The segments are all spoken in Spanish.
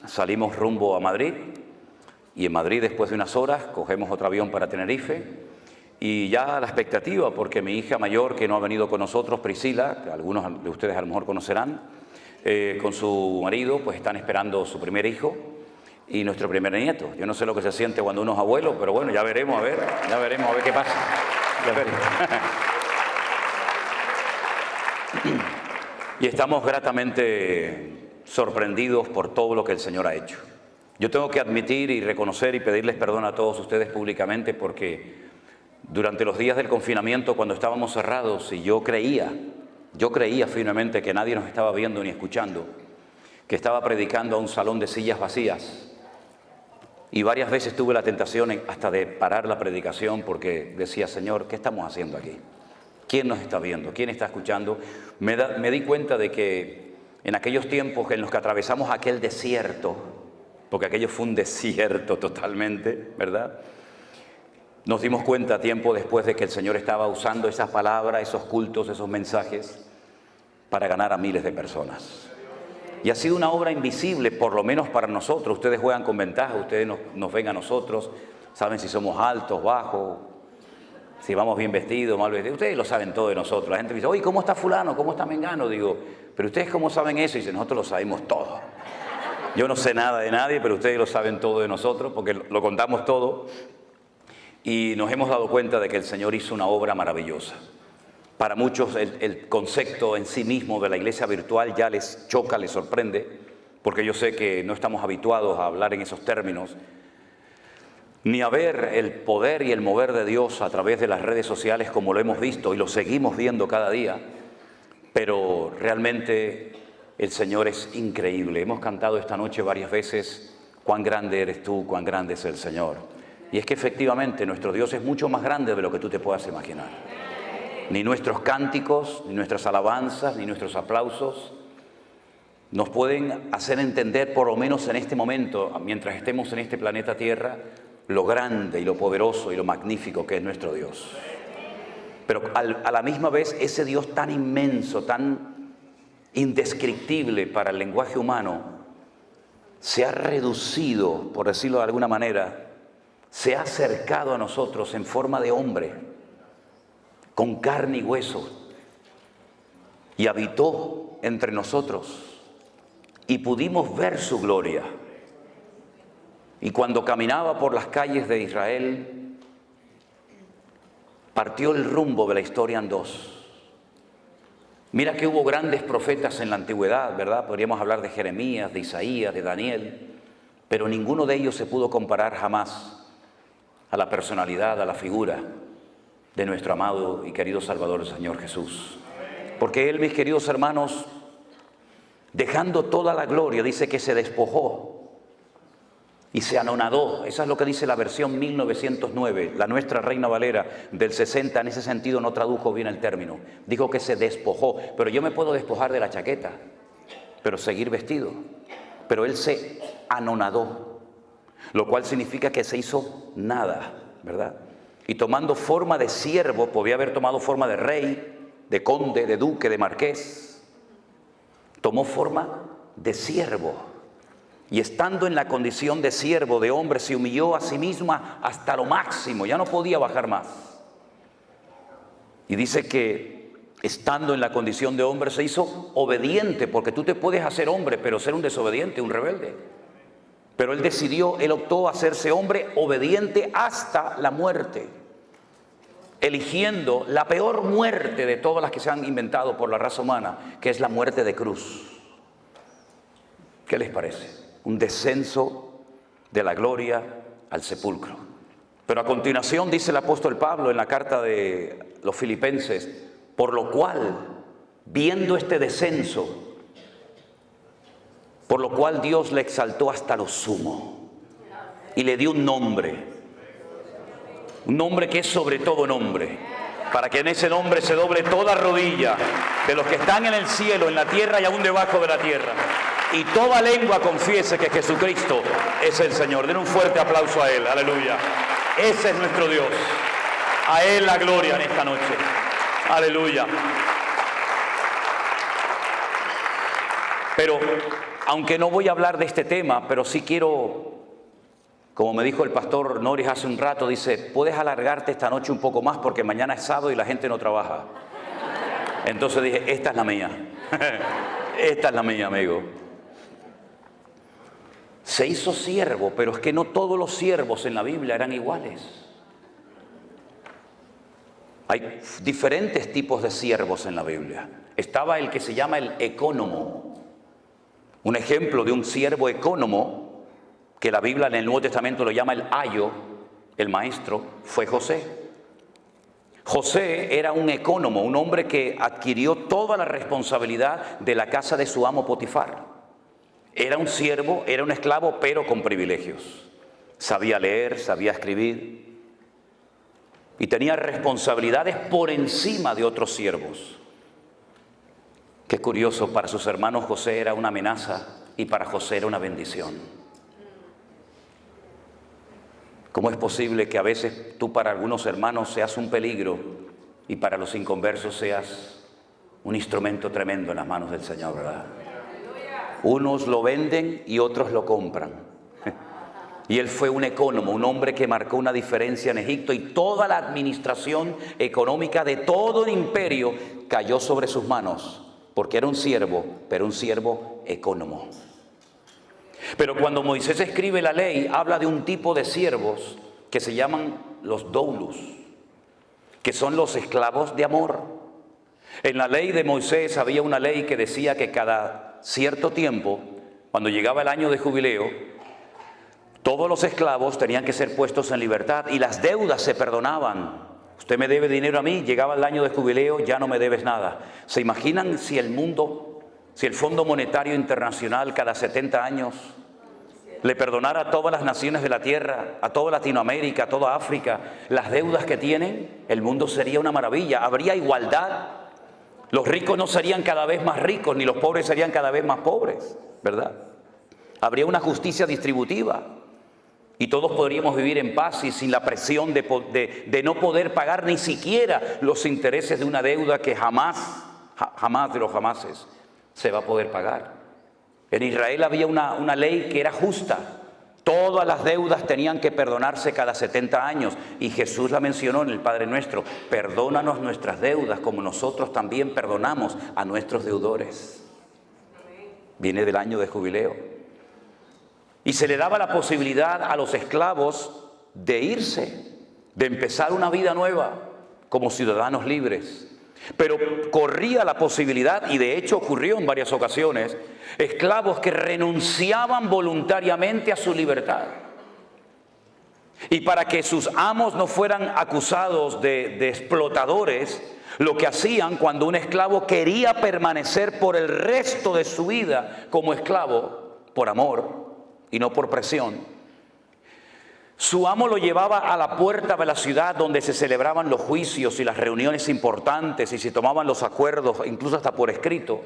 salimos rumbo a Madrid y en Madrid, después de unas horas, cogemos otro avión para Tenerife y ya la expectativa, porque mi hija mayor, que no ha venido con nosotros, Priscila, que algunos de ustedes a lo mejor conocerán, con su marido, pues están esperando su primer hijo y nuestro primer nieto. Yo no sé lo que se siente cuando uno es abuelo, pero bueno, ya veremos a ver qué pasa. Ya veremos. Y estamos gratamente sorprendidos por todo lo que el Señor ha hecho. Yo tengo que admitir y reconocer y pedirles perdón a todos ustedes públicamente porque durante los días del confinamiento, cuando estábamos cerrados y yo creía firmemente que nadie nos estaba viendo ni escuchando, que estaba predicando a un salón de sillas vacías. Y varias veces tuve la tentación hasta de parar la predicación porque decía, Señor, ¿qué estamos haciendo aquí? ¿Quién nos está viendo? ¿Quién está escuchando? Me di cuenta de que en aquellos tiempos en los que atravesamos aquel desierto, porque aquello fue un desierto totalmente, ¿verdad? Nos dimos cuenta tiempo después de que el Señor estaba usando esas palabras, esos cultos, esos mensajes para ganar a miles de personas. Y ha sido una obra invisible, por lo menos para nosotros. Ustedes juegan con ventaja, ustedes nos ven a nosotros, saben si somos altos, bajos, si vamos bien vestidos, mal vestidos. Ustedes lo saben todo de nosotros. La gente dice, oye, ¿cómo está fulano? ¿Cómo está mengano? Digo, ¿pero ustedes cómo saben eso? Y dice, nosotros lo sabemos todo. Yo no sé nada de nadie, pero ustedes lo saben todo de nosotros porque lo contamos todo. Y nos hemos dado cuenta de que el Señor hizo una obra maravillosa. Para muchos el concepto en sí mismo de la iglesia virtual ya les choca, les sorprende, porque yo sé que no estamos habituados a hablar en esos términos, ni a ver el poder y el mover de Dios a través de las redes sociales como lo hemos visto y lo seguimos viendo cada día, pero realmente el Señor es increíble. Hemos cantado esta noche varias veces, cuán grande eres tú, cuán grande es el Señor. Y es que efectivamente nuestro Dios es mucho más grande de lo que tú te puedas imaginar. Ni nuestros cánticos, ni nuestras alabanzas, ni nuestros aplausos nos pueden hacer entender, por lo menos en este momento, mientras estemos en este planeta Tierra, lo grande y lo poderoso y lo magnífico que es nuestro Dios. Pero a la misma vez, ese Dios tan inmenso, tan indescriptible para el lenguaje humano, se ha reducido, por decirlo de alguna manera, se ha acercado a nosotros en forma de hombre, con carne y hueso, y habitó entre nosotros, y pudimos ver su gloria. Y cuando caminaba por las calles de Israel, partió el rumbo de la historia en dos. Mira que hubo grandes profetas en la antigüedad, ¿verdad? Podríamos hablar de Jeremías, de Isaías, de Daniel, pero ninguno de ellos se pudo comparar jamás a la personalidad, a la figura de nuestro amado y querido Salvador, el Señor Jesús. Porque Él, mis queridos hermanos, dejando toda la gloria, dice que se despojó y se anonadó. Esa es lo que dice la versión 1909, la nuestra Reina Valera del 60, en ese sentido no tradujo bien el término. Dijo que se despojó, pero yo me puedo despojar de la chaqueta, pero seguir vestido. Pero Él se anonadó, lo cual significa que se hizo nada, ¿verdad? Y tomando forma de siervo, podía haber tomado forma de rey, de conde, de duque, de marqués. Tomó forma de siervo. Y estando en la condición de siervo, de hombre, se humilló a sí misma hasta lo máximo. Ya no podía bajar más. Y dice que estando en la condición de hombre se hizo obediente, porque tú te puedes hacer hombre, pero ser un desobediente, un rebelde. Pero él decidió, él optó a hacerse hombre obediente hasta la muerte, eligiendo la peor muerte de todas las que se han inventado por la raza humana, que es la muerte de cruz. ¿Qué les parece? Un descenso de la gloria al sepulcro. Pero a continuación dice el apóstol Pablo en la carta de los Filipenses, por lo cual, viendo este descenso, por lo cual Dios le exaltó hasta lo sumo y le dio un nombre que es sobre todo nombre, para que en ese nombre se doble toda rodilla de los que están en el cielo, en la tierra y aún debajo de la tierra, y toda lengua confiese que Jesucristo es el Señor. Den un fuerte aplauso a Él, aleluya. Ese es nuestro Dios, a Él la gloria en esta noche, aleluya. Pero Aunque no voy a hablar de este tema, pero sí quiero, como me dijo el pastor Norris hace un rato, dice, puedes alargarte esta noche un poco más porque mañana es sábado y la gente no trabaja. Entonces dije, esta es la mía. Esta es la mía, amigo. Se hizo siervo, pero es que no todos los siervos en la Biblia eran iguales. Hay diferentes tipos de siervos en la Biblia. Estaba el que se llama el ecónomo. Un ejemplo de un siervo ecónomo, que la Biblia en el Nuevo Testamento lo llama el ayo, el maestro, fue José. José era un ecónomo, un hombre que adquirió toda la responsabilidad de la casa de su amo Potifar. Era un siervo, era un esclavo, pero con privilegios. Sabía leer, sabía escribir y tenía responsabilidades por encima de otros siervos. Qué curioso, para sus hermanos José era una amenaza y para José era una bendición. ¿Cómo es posible que a veces tú para algunos hermanos seas un peligro y para los inconversos seas un instrumento tremendo en las manos del Señor, verdad? Unos lo venden y otros lo compran. Y él fue un ecónomo, un hombre que marcó una diferencia en Egipto, y toda la administración económica de todo el imperio cayó sobre sus manos, porque era un siervo, pero un siervo ecónomo. Pero cuando Moisés escribe la ley, habla de un tipo de siervos que se llaman los doulos, que son los esclavos de amor. En la ley de Moisés había una ley que decía que cada cierto tiempo, cuando llegaba el año de jubileo, todos los esclavos tenían que ser puestos en libertad y las deudas se perdonaban. Usted me debe dinero a mí, llegaba el año de jubileo, ya no me debes nada. ¿Se imaginan si el Fondo Monetario Internacional cada 70 años le perdonara a todas las naciones de la tierra, a toda Latinoamérica, a toda África, las deudas que tienen? El mundo sería una maravilla, habría igualdad. Los ricos no serían cada vez más ricos, ni los pobres serían cada vez más pobres, ¿verdad? Habría una justicia distributiva. Y todos podríamos vivir en paz y sin la presión de no poder pagar ni siquiera los intereses de una deuda que jamás de los jamases se va a poder pagar. En Israel había una ley que era justa. Todas las deudas tenían que perdonarse cada 70 años. Y Jesús la mencionó en el Padre Nuestro. Perdónanos nuestras deudas como nosotros también perdonamos a nuestros deudores. Viene del año de jubileo. Y se le daba la posibilidad a los esclavos de irse, de empezar una vida nueva como ciudadanos libres. Pero corría la posibilidad, y de hecho ocurrió en varias ocasiones, esclavos que renunciaban voluntariamente a su libertad. Y para que sus amos no fueran acusados de explotadores, lo que hacían cuando un esclavo quería permanecer por el resto de su vida como esclavo, por amor y no por presión, su amo lo llevaba a la puerta de la ciudad donde se celebraban los juicios y las reuniones importantes y se tomaban los acuerdos, incluso hasta por escrito.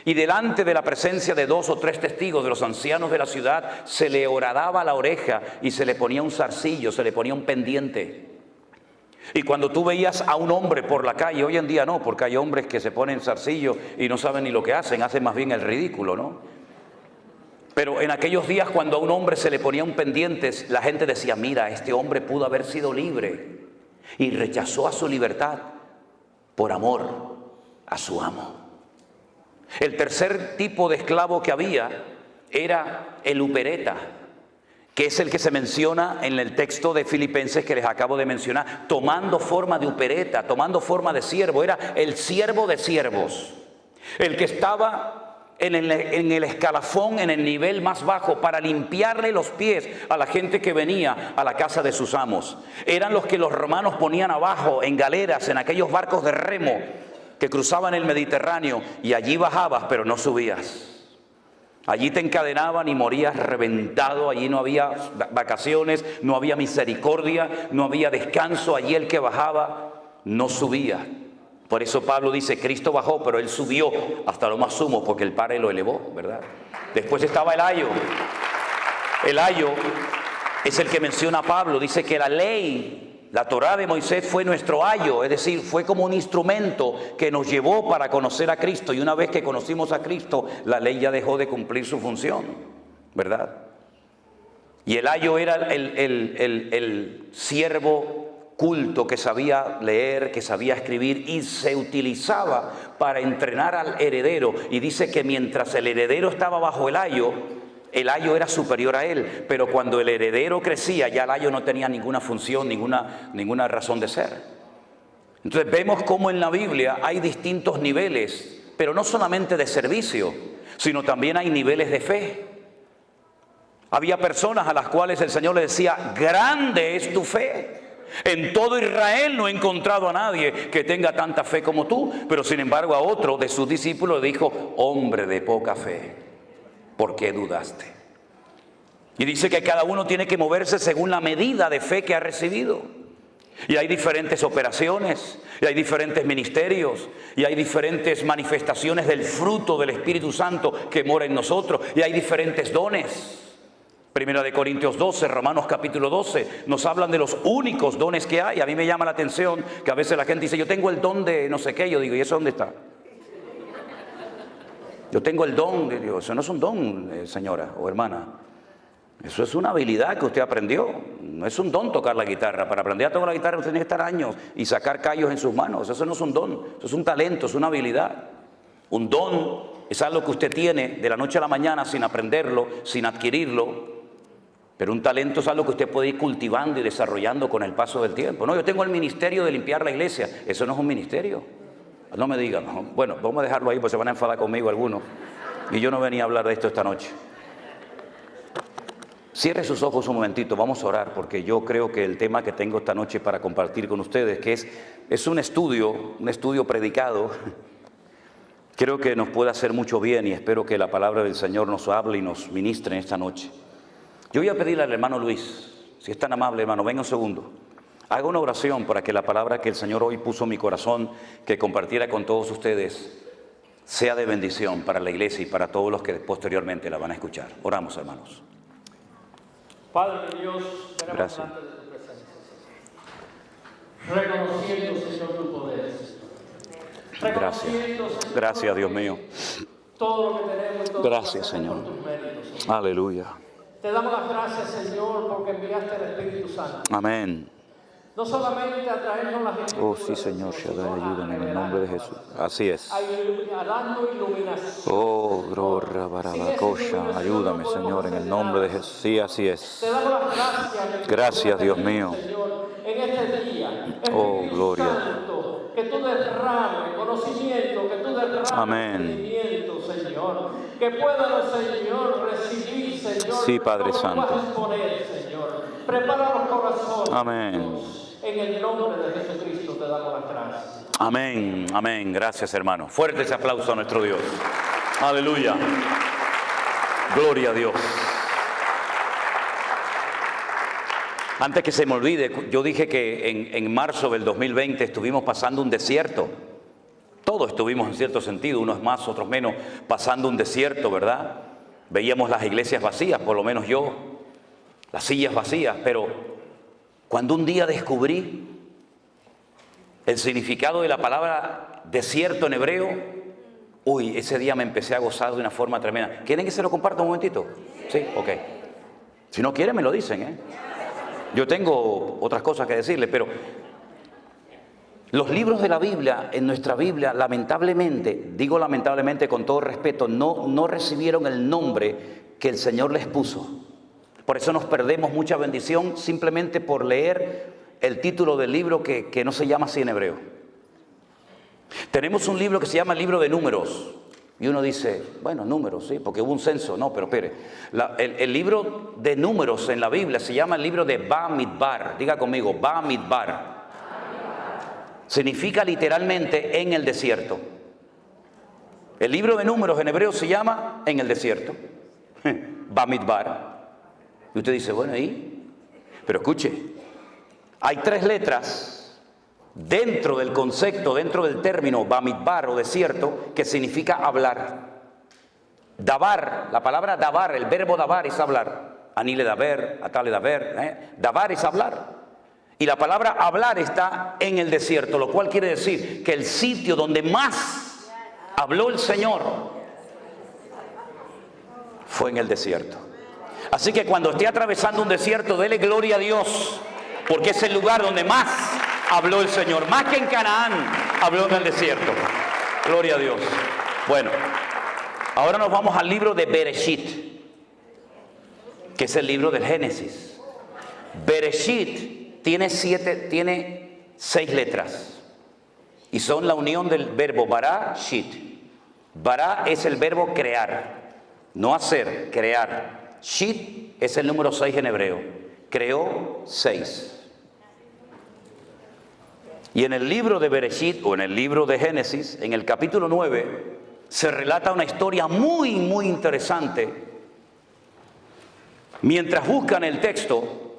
Y delante de la presencia de 2 o 3 testigos de los ancianos de la ciudad, se le horadaba la oreja y se le ponía un zarcillo, se le ponía un pendiente. Y cuando tú veías a un hombre por la calle, hoy en día no, porque hay hombres que se ponen zarcillo y no saben ni lo que hacen más bien el ridículo, ¿no? Pero en aquellos días, cuando a un hombre se le ponía un pendiente, la gente decía, mira, este hombre pudo haber sido libre y rechazó a su libertad por amor a su amo. El tercer tipo de esclavo que había era el upereta, que es el que se menciona en el texto de Filipenses que les acabo de mencionar, tomando forma de upereta, tomando forma de siervo. Era el siervo de siervos, el que estaba en el escalafón, en el nivel más bajo, para limpiarle los pies a la gente que venía a la casa de sus amos. Eran los que los romanos ponían abajo en galeras, en aquellos barcos de remo que cruzaban el Mediterráneo, y allí bajabas pero no subías. Allí te encadenaban y morías reventado. Allí no había vacaciones, no había misericordia, no había descanso. Allí el que bajaba no subía. Por eso Pablo dice, Cristo bajó, pero Él subió hasta lo más sumo, porque el Padre lo elevó, ¿verdad? Después estaba el ayo. El ayo es el que menciona Pablo. Dice que la ley La Torá de Moisés fue nuestro ayo, es decir, fue como un instrumento que nos llevó para conocer a Cristo. Y una vez que conocimos a Cristo, la ley ya dejó de cumplir su función, ¿verdad? Y el ayo era el siervo culto que sabía leer, que sabía escribir y se utilizaba para entrenar al heredero. Y dice que mientras el heredero estaba bajo el ayo era superior a él, pero cuando el heredero crecía, ya el ayo no tenía ninguna función, ninguna razón de ser. Entonces vemos cómo en la Biblia hay distintos niveles, pero no solamente de servicio, sino también hay niveles de fe. Había personas a las cuales el Señor le decía, grande es tu fe. En todo Israel no he encontrado a nadie que tenga tanta fe como tú, pero sin embargo a otro de sus discípulos le dijo, hombre de poca fe, ¿por qué dudaste? Y dice que cada uno tiene que moverse según la medida de fe que ha recibido. Y hay diferentes operaciones, y hay diferentes ministerios, y hay diferentes manifestaciones del fruto del Espíritu Santo que mora en nosotros, y hay diferentes dones. Primera de Corintios 12, Romanos capítulo 12, nos hablan de los únicos dones que hay. A mí me llama la atención que a veces la gente dice, yo tengo el don de no sé qué. Yo digo, ¿y eso dónde está? Yo tengo el don de Dios. Eso no es un don, señora o hermana. Eso es una habilidad que usted aprendió. No es un don tocar la guitarra. Para aprender a tocar la guitarra usted tiene que estar años y sacar callos en sus manos. Eso no es un don. Eso es un talento, es una habilidad. Un don es algo que usted tiene de la noche a la mañana sin aprenderlo, sin adquirirlo. Pero un talento es algo que usted puede ir cultivando y desarrollando con el paso del tiempo. No, yo tengo el ministerio de limpiar la iglesia. Eso no es un ministerio. No me digan, no. Bueno, vamos a dejarlo ahí porque se van a enfadar conmigo algunos. Y yo no venía a hablar de esto esta noche. Cierre sus ojos un momentito, vamos a orar, porque yo creo que el tema que tengo esta noche para compartir con ustedes, que es un estudio predicado, creo que nos puede hacer mucho bien y espero que la palabra del Señor nos hable y nos ministre en esta noche. Yo voy a pedirle al hermano Luis, si es tan amable, hermano, venga un segundo. Haga una oración para que la palabra que el Señor hoy puso en mi corazón, que compartiera con todos ustedes, sea de bendición para la iglesia y para todos los que posteriormente la van a escuchar. Oramos, hermanos. Padre Dios, venimos delante de tu presencia, reconociendo, Señor, tu poder. Gracias, Dios mío. Todo lo que tenemos y todo gracias, Señor. Por tus méritos, Señor. Aleluya. Te damos las gracias, Señor, porque enviaste al Espíritu Santo. Amén. No solamente a traernos las escrituras. Oh, sí, Señor, ayúdame en el nombre de Jesús. Así es. Dando iluminación. Oh, gloria, barabacosha. Ayúdame, Señor, en el nombre de Jesús. Sí, así es. Te damos las gracias. Gracias, Dios mío. Señor, en este día. Oh, gloria. Santo, que tú derrames conocimiento, que tú derrames entendimiento, Señor. Que puedan, Señor, recibir, Señor. Sí, Padre Santo. Vas a exponer, Señor. Prepara los corazones. Amén. Dios. En el nombre de Jesucristo te damos las gracias. Amén, amén. Gracias, hermano. Fuerte ese aplauso a nuestro Dios. Aleluya. Gloria a Dios. Antes que se me olvide, yo dije que en marzo del 2020 estuvimos pasando un desierto. Todos estuvimos en cierto sentido, unos más, otros menos, pasando un desierto, ¿verdad? Veíamos las iglesias vacías, por lo menos yo, las sillas vacías, pero cuando un día descubrí el significado de la palabra desierto en hebreo, uy, ese día me empecé a gozar de una forma tremenda. ¿Quieren que se lo comparta un momentito? Sí, ok. Si no quieren, me lo dicen, ¿eh? Yo tengo otras cosas que decirles, pero los libros de la Biblia, en nuestra Biblia, lamentablemente, digo lamentablemente con todo respeto, no recibieron el nombre que el Señor les puso. Por eso nos perdemos mucha bendición simplemente por leer el título del libro que no se llama así en hebreo. Tenemos un libro que se llama el libro de Números. Y uno dice, bueno, números, sí, porque hubo un censo. No, pero espere. El libro de Números en la Biblia se llama el libro de Bamidbar. Diga conmigo, Bamidbar. Significa literalmente en el desierto. El libro de Números en hebreo se llama en el desierto. Bamidbar. Y usted dice, bueno, ¿y? Pero escuche, hay 3 letras dentro del concepto, dentro del término Bamidbar o desierto, que significa hablar. Dabar, la palabra dabar, el verbo dabar es hablar. Anile daber, atale daber, dabar es hablar. Y la palabra hablar está en el desierto, lo cual quiere decir que el sitio donde más habló el Señor fue en el desierto. Así que cuando esté atravesando un desierto, dele gloria a Dios, porque es el lugar donde más habló el Señor. Más que en Canaán, habló en el desierto. Gloria a Dios. Bueno, ahora nos vamos al libro de Bereshit, que es el libro del Génesis. Bereshit tiene 6 letras y son la unión del verbo bara, shit. Bara es el verbo crear, no hacer, crear. Shit es el número 6 en hebreo. Creó 6. Y en el libro de Bereshit, o en el libro de Génesis, en el capítulo 9, se relata una historia muy, muy interesante. Mientras buscan el texto,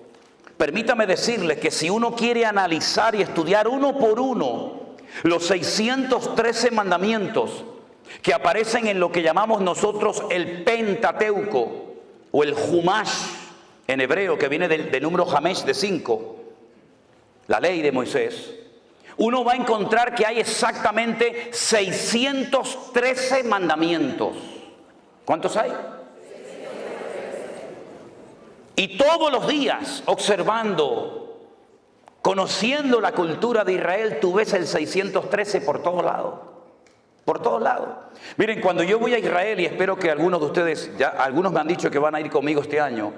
permítame decirles que si uno quiere analizar y estudiar uno por uno los 613 mandamientos que aparecen en lo que llamamos nosotros el Pentateuco, o el Humash en hebreo, que viene del número Hamesh de 5, la ley de Moisés, uno va a encontrar que hay exactamente 613 mandamientos. ¿Cuántos hay? Y todos los días, observando, conociendo la cultura de Israel, tú ves el 613 por todos lados. Por todos lados. Miren, cuando yo voy a Israel, y espero que algunos de ustedes, ya algunos me han dicho que van a ir conmigo este año,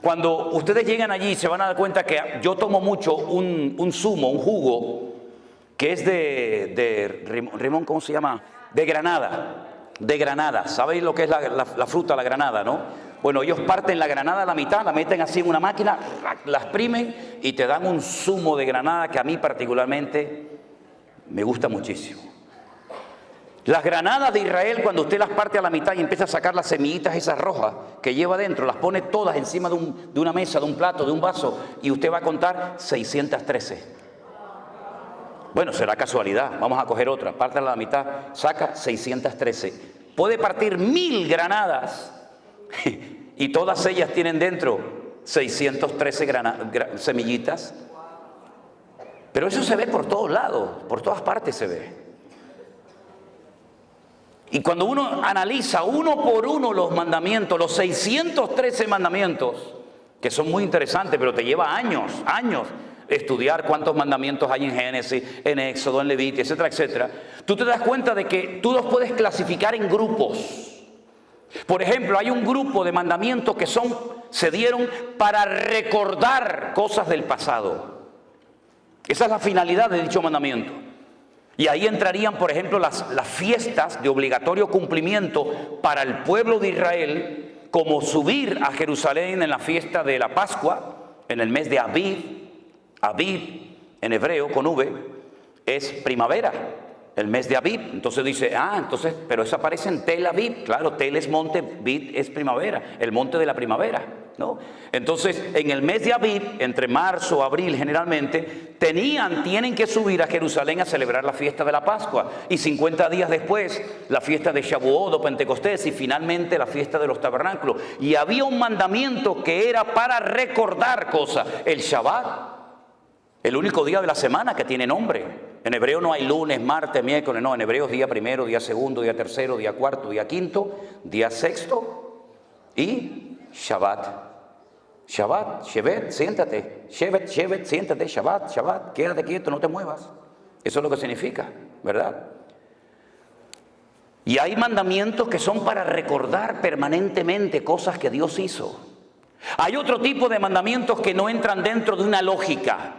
cuando ustedes llegan allí se van a dar cuenta que yo tomo mucho un zumo, un jugo, que es de Rimón, ¿cómo se llama? De granada. De granada. ¿Sabéis lo que es la fruta, la granada, no? Bueno, ellos parten la granada a la mitad, la meten así en una máquina, la exprimen y te dan un zumo de granada que a mí particularmente me gusta muchísimo. Las granadas de Israel, cuando usted las parte a la mitad y empieza a sacar las semillitas esas rojas que lleva dentro, las pone todas encima de una mesa, de un plato, de un vaso, y usted va a contar 613. Bueno, será casualidad, vamos a coger otra, pártela a la mitad, saca 613. Puede partir 1000 granadas y todas ellas tienen dentro 613 semillitas. Pero eso se ve por todos lados, por todas partes se ve. Y cuando uno analiza uno por uno los mandamientos, los 613 mandamientos, que son muy interesantes, pero te lleva años estudiar cuántos mandamientos hay en Génesis, en Éxodo, en Levítico, etcétera, etcétera, tú te das cuenta de que tú los puedes clasificar en grupos. Por ejemplo, hay un grupo de mandamientos que se dieron para recordar cosas del pasado. Esa es la finalidad de dicho mandamiento. Y ahí entrarían, por ejemplo, las fiestas de obligatorio cumplimiento para el pueblo de Israel, como subir a Jerusalén en la fiesta de la Pascua, en el mes de Abib. Abib, en hebreo, con V, es primavera, el mes de Abib. Entonces dice, pero eso aparece en Tel Aviv. Claro, Tel es monte, Abib es primavera, el monte de la primavera, ¿no? Entonces, en el mes de Abib, entre marzo, abril generalmente, tienen que subir a Jerusalén a celebrar la fiesta de la Pascua. Y 50 días después, la fiesta de Shavuot o Pentecostés, y finalmente la fiesta de los tabernáculos. Y había un mandamiento que era para recordar cosas. El Shabbat, el único día de la semana que tiene nombre. En hebreo no hay lunes, martes, miércoles, no. En hebreo es día primero, día segundo, día tercero, día cuarto, día quinto, día sexto y Shabbat. Shabbat, Shevet, siéntate. Shevet, siéntate. Shabbat, quédate quieto, no te muevas. Eso es lo que significa, ¿verdad? Y hay mandamientos que son para recordar permanentemente cosas que Dios hizo. Hay otro tipo de mandamientos que no entran dentro de una lógica.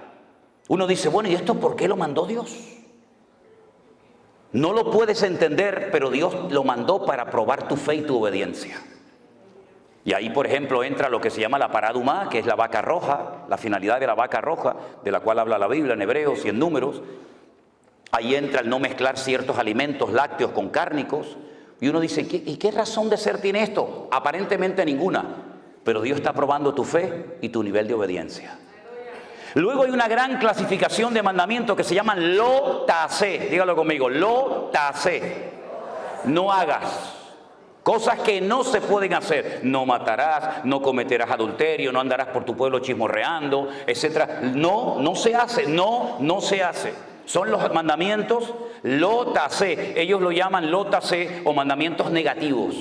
Uno dice, bueno, ¿y esto por qué lo mandó Dios? No lo puedes entender, pero Dios lo mandó para probar tu fe y tu obediencia. Y ahí, por ejemplo, entra lo que se llama la paradumá, que es la vaca roja, la finalidad de la vaca roja, de la cual habla la Biblia en Hebreos y en Números. Ahí entra el no mezclar ciertos alimentos lácteos con cárnicos. Y uno dice, ¿y qué razón de ser tiene esto? Aparentemente ninguna, pero Dios está probando tu fe y tu nivel de obediencia. Luego hay una gran clasificación de mandamientos que se llaman lo ta'aseh. Dígalo conmigo, lo ta'aseh. No hagas. Cosas que no se pueden hacer. No matarás, no cometerás adulterio, no andarás por tu pueblo chismorreando, etc. No se hace, no se hace. Son los mandamientos lotase. Ellos lo llaman lotase o mandamientos negativos.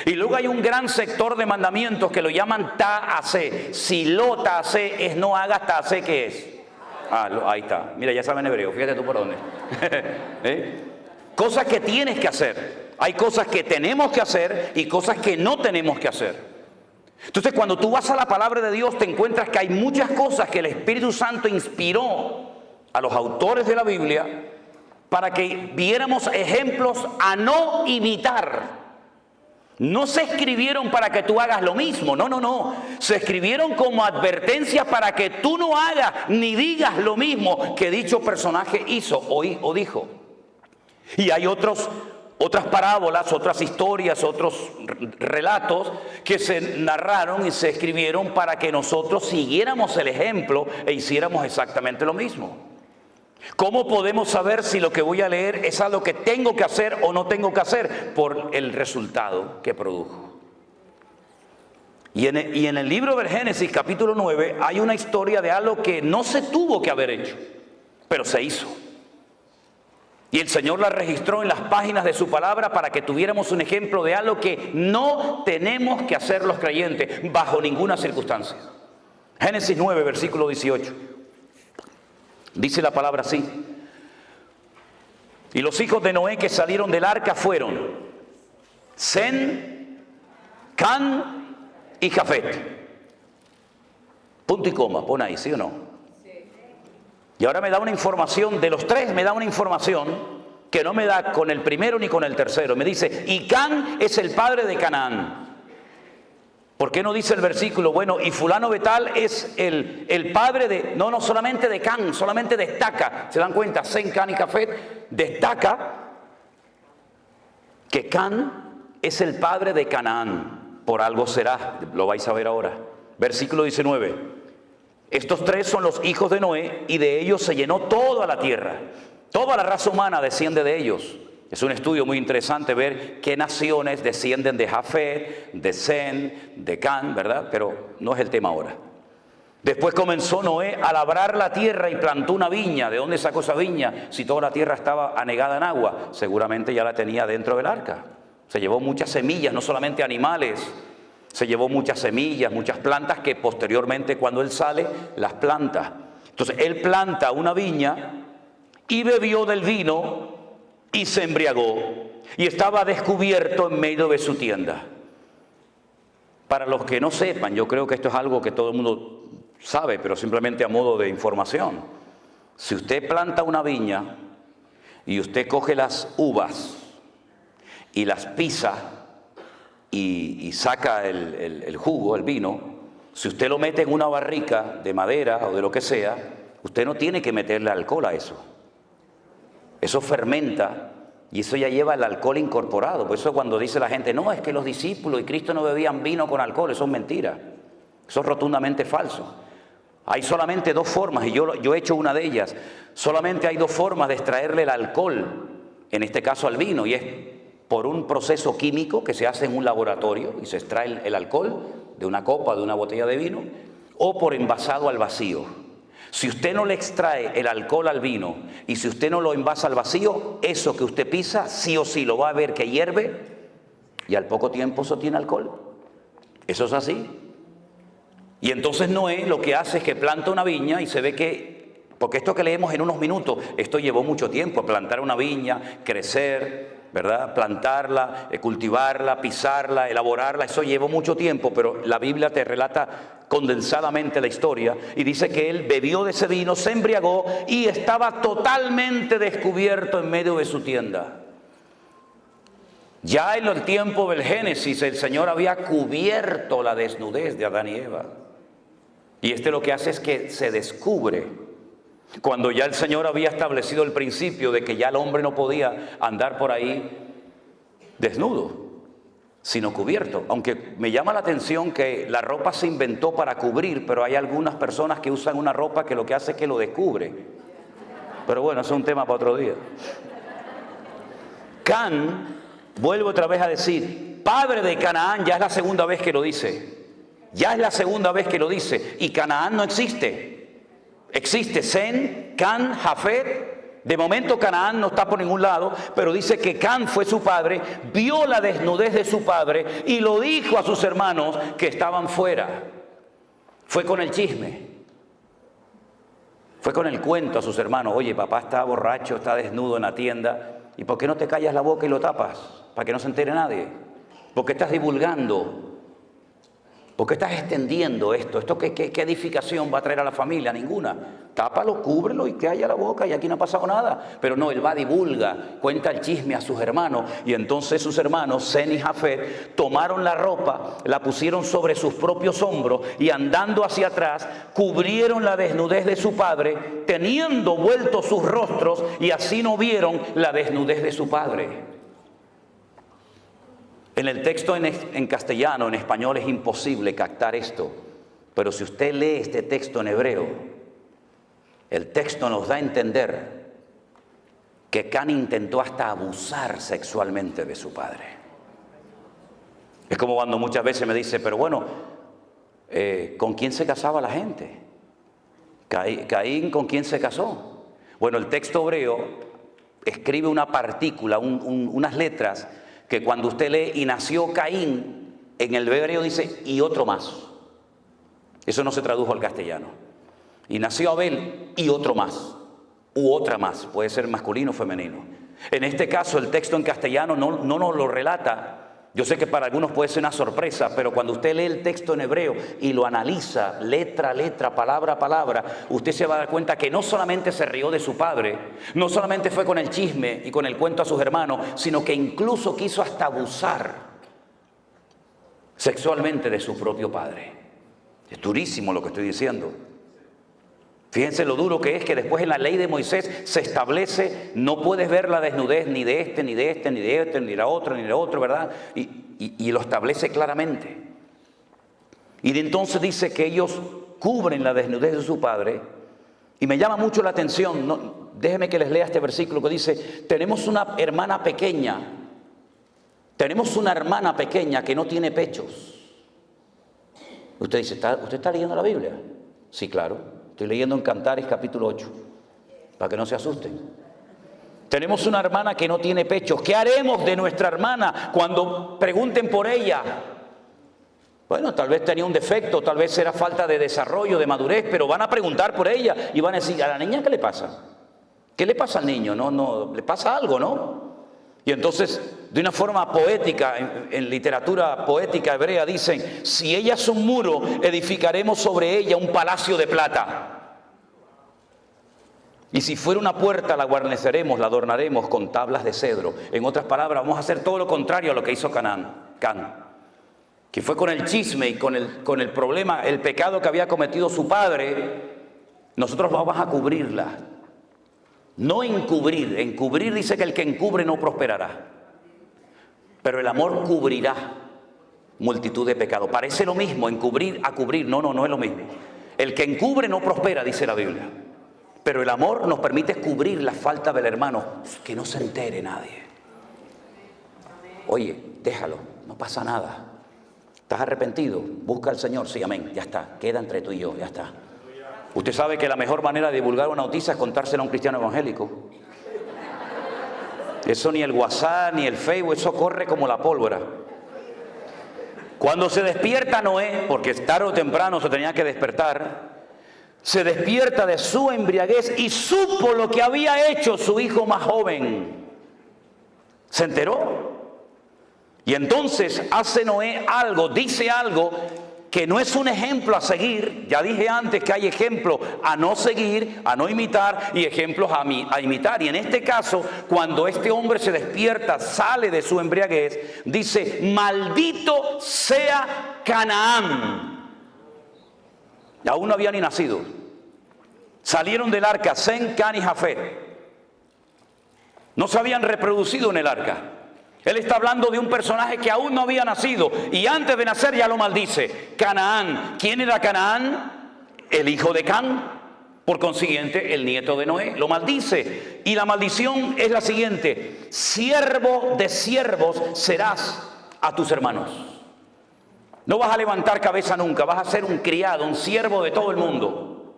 Y luego hay un gran sector de mandamientos que lo llaman ta'ase. Si lotase es no hagas, ta'ase, ¿qué es? Ahí está. Mira, ya saben hebreo, fíjate tú por dónde. Cosas que tienes que hacer. Hay cosas que tenemos que hacer y cosas que no tenemos que hacer. Entonces, cuando tú vas a la palabra de Dios, te encuentras que hay muchas cosas que el Espíritu Santo inspiró a los autores de la Biblia para que viéramos ejemplos a no imitar. No se escribieron para que tú hagas lo mismo, no. Se escribieron como advertencia para que tú no hagas ni digas lo mismo que dicho personaje hizo o dijo. Y hay otras parábolas, otras historias, otros relatos que se narraron y se escribieron para que nosotros siguiéramos el ejemplo e hiciéramos exactamente lo mismo. ¿Cómo podemos saber si lo que voy a leer es algo que tengo que hacer o no tengo que hacer? Por el resultado que produjo. Y en el libro del Génesis, capítulo 9, hay una historia de algo que no se tuvo que haber hecho, pero se hizo. Y el Señor la registró en las páginas de su palabra para que tuviéramos un ejemplo de algo que no tenemos que hacer los creyentes bajo ninguna circunstancia. Génesis 9, versículo 18. Dice la palabra así: y los hijos de Noé que salieron del arca fueron Sem, Can y Jafet. Punto y coma, pon ahí, ¿sí o no? Y ahora me da una información, de los tres me da una información que no me da con el primero ni con el tercero. Me dice, y Can es el padre de Canaán. ¿Por qué no dice el versículo? Bueno, y fulano de tal es el padre de, no solamente de Can, solamente destaca. ¿Se dan cuenta? Sem, Can y Jafet destaca que Can es el padre de Canaán. Por algo será, lo vais a ver ahora. Versículo 19. Estos tres son los hijos de Noé y de ellos se llenó toda la tierra. Toda la raza humana desciende de ellos. Es un estudio muy interesante ver qué naciones descienden de Jafet, de Sem, de Can, ¿verdad? Pero no es el tema ahora. Después comenzó Noé a labrar la tierra y plantó una viña. ¿De dónde sacó esa viña? Si toda la tierra estaba anegada en agua, seguramente ya la tenía dentro del arca. Se llevó muchas semillas, no solamente animales. Se llevó muchas semillas, muchas plantas que posteriormente cuando él sale, las planta. Entonces él planta una viña y bebió del vino y se embriagó y estaba descubierto en medio de su tienda. Para los que no sepan, yo creo que esto es algo que todo el mundo sabe, pero simplemente a modo de información. Si usted planta una viña y usted coge las uvas y las pisa y saca el jugo, el vino, si usted lo mete en una barrica de madera o de lo que sea, usted no tiene que meterle alcohol a eso. Eso fermenta y eso ya lleva el alcohol incorporado. Por eso cuando dice la gente, no, es que los discípulos y Cristo no bebían vino con alcohol, eso es mentira. Eso es rotundamente falso. Hay solamente dos formas, y yo he hecho una de ellas. Solamente hay dos formas de extraerle el alcohol, en este caso al vino, y es por un proceso químico que se hace en un laboratorio y se extrae el alcohol de una copa, de una botella de vino, o por envasado al vacío. Si usted no le extrae el alcohol al vino y si usted no lo envasa al vacío, eso que usted pisa sí o sí lo va a ver que hierve y al poco tiempo eso tiene alcohol. Eso es así. Y entonces Noé lo que hace es que planta una viña y se ve que, porque esto que leemos en unos minutos, esto llevó mucho tiempo, plantar una viña, crecer, ¿verdad? Plantarla, cultivarla, pisarla, elaborarla, eso llevó mucho tiempo, pero la Biblia te relata condensadamente la historia y dice que él bebió de ese vino, se embriagó y estaba totalmente descubierto en medio de su tienda. Ya en el tiempo del Génesis el Señor había cubierto la desnudez de Adán y Eva. Y lo que hace es que se descubre. Cuando ya el Señor había establecido el principio de que ya el hombre no podía andar por ahí desnudo, sino cubierto. Aunque me llama la atención que la ropa se inventó para cubrir, pero hay algunas personas que usan una ropa que lo que hace es que lo descubre. Pero bueno, eso es un tema para otro día. Can vuelvo otra vez a decir, padre de Canaán, ya es la segunda vez que lo dice. Ya es la segunda vez que lo dice. Y Canaán no existe. Existe Sem, Can, Jafet. De momento Canaán no está por ningún lado, pero dice que Can fue su padre, vio la desnudez de su padre y lo dijo a sus hermanos que estaban fuera. Fue con el chisme. Fue con el cuento a sus hermanos. Oye, papá está borracho, está desnudo en la tienda. ¿Y por qué no te callas la boca y lo tapas? Para que no se entere nadie. ¿Por qué estás divulgando? ¿Por qué estás extendiendo esto? ¿Esto qué edificación va a traer a la familia? Ninguna. Tápalo, cúbrelo y que haya la boca y aquí no ha pasado nada. Pero no, él va, divulga, cuenta el chisme a sus hermanos. Y entonces sus hermanos, Sem y Jafet, tomaron la ropa, la pusieron sobre sus propios hombros y andando hacia atrás, cubrieron la desnudez de su padre, teniendo vueltos sus rostros y así no vieron la desnudez de su padre. En el texto en castellano, en español es imposible captar esto, pero si usted lee este texto en hebreo, el texto nos da a entender que Can intentó hasta abusar sexualmente de su padre. Es como cuando muchas veces me dice, pero bueno, ¿con quién se casaba la gente? Caín, ¿con quién se casó? Bueno, el texto hebreo escribe una partícula, unas letras, que cuando usted lee y nació Caín, en el hebreo dice y otro más. Eso no se tradujo al castellano. Y nació Abel y otro más, u otra más, puede ser masculino o femenino. En este caso el texto en castellano no nos lo relata. Yo sé que para algunos puede ser una sorpresa, pero cuando usted lee el texto en hebreo y lo analiza letra a letra, palabra a palabra, usted se va a dar cuenta que no solamente se rió de su padre, no solamente fue con el chisme y con el cuento a sus hermanos, sino que incluso quiso hasta abusar sexualmente de su propio padre. Es durísimo lo que estoy diciendo. Fíjense lo duro que es que después en la ley de Moisés se establece, no puedes ver la desnudez ni de este, ni de este, ni de este, ni de la otra, ni de otro, ¿verdad? Y lo establece claramente. Y de entonces dice que ellos cubren la desnudez de su padre. Y me llama mucho la atención, déjenme que les lea este versículo que dice, tenemos una hermana pequeña que no tiene pechos. Usted dice, ¿usted está leyendo la Biblia? Sí, claro. Estoy leyendo en Cantares capítulo 8, para que no se asusten. Tenemos una hermana que no tiene pechos. ¿Qué haremos de nuestra hermana cuando pregunten por ella? Bueno, tal vez tenía un defecto, tal vez era falta de desarrollo, de madurez, pero van a preguntar por ella y van a decir, ¿a la niña qué le pasa? ¿Qué le pasa al niño? No, le pasa algo, ¿no? Y entonces, de una forma poética, en literatura poética hebrea dicen, si ella es un muro, edificaremos sobre ella un palacio de plata. Y si fuera una puerta, la guarneceremos, la adornaremos con tablas de cedro. En otras palabras, vamos a hacer todo lo contrario a lo que hizo Can, que fue con el chisme y con el problema, el pecado que había cometido su padre. Nosotros vamos a cubrirla. No encubrir. Encubrir dice que el que encubre no prosperará. Pero el amor cubrirá multitud de pecados. Parece lo mismo, encubrir a cubrir. No es lo mismo. El que encubre no prospera, dice la Biblia. Pero el amor nos permite cubrir la falta del hermano, que no se entere nadie. Oye, déjalo, no pasa nada. ¿Estás arrepentido? Busca al Señor. Sí, amén, ya está. Queda entre tú y yo, ya está. Usted sabe que la mejor manera de divulgar una noticia es contársela a un cristiano evangélico. Eso ni el WhatsApp, ni el Facebook, eso corre como la pólvora. Cuando se despierta Noé, porque tarde o temprano se tenía que despertar, se despierta de su embriaguez y supo lo que había hecho su hijo más joven. Se enteró. Y entonces hace Noé algo, dice algo que no es un ejemplo a seguir. Ya dije antes que hay ejemplos a no seguir, a no imitar y ejemplos a imitar. Y en este caso, cuando este hombre se despierta, sale de su embriaguez, dice, maldito sea Canaán. Y aún no había ni nacido. Salieron del arca Sem, Can y Jafet. No se habían reproducido en el arca. Él está hablando de un personaje que aún no había nacido y antes de nacer ya lo maldice. Canaán. ¿Quién era Canaán? El hijo de Can. Por consiguiente, el nieto de Noé lo maldice. Y la maldición es la siguiente: siervo de siervos serás a tus hermanos. No vas a levantar cabeza nunca, vas a ser un criado, un siervo de todo el mundo.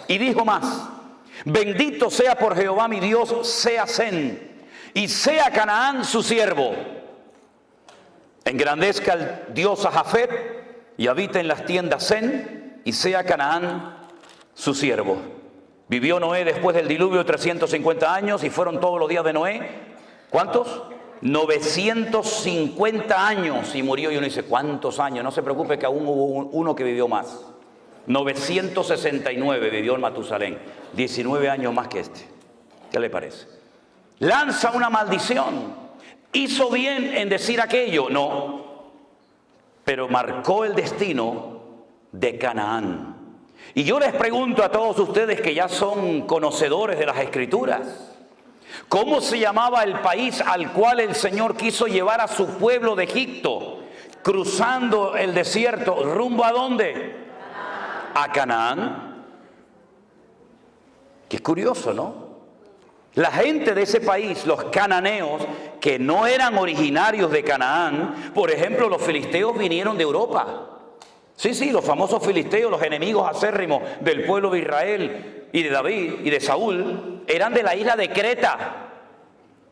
Y dijo más: bendito sea por Jehová mi Dios, sea Sen, y sea Canaán su siervo. Engrandezca el Dios a Jafet, y habita en las tiendas Sen, y sea Canaán su siervo. Vivió Noé después del diluvio 350 años, y fueron todos los días de Noé, ¿cuántos? 950 años, y murió. Y uno dice, ¿cuántos años? No se preocupe, que aún hubo uno que vivió más. 969 vivió en Matusalén, 19 años más que este. ¿Qué le parece? Lanza una maldición. ¿Hizo bien en decir aquello? No. Pero marcó el destino de Canaán. Y yo les pregunto a todos ustedes que ya son conocedores de las Escrituras, ¿cómo se llamaba el país al cual el Señor quiso llevar a su pueblo de Egipto, cruzando el desierto, rumbo a dónde? A Canaán. Qué curioso, ¿no? La gente de ese país, los cananeos, que no eran originarios de Canaán, por ejemplo, los filisteos vinieron de Europa. Sí, los famosos filisteos, los enemigos acérrimos del pueblo de Israel y de David y de Saúl, eran de la isla de Creta,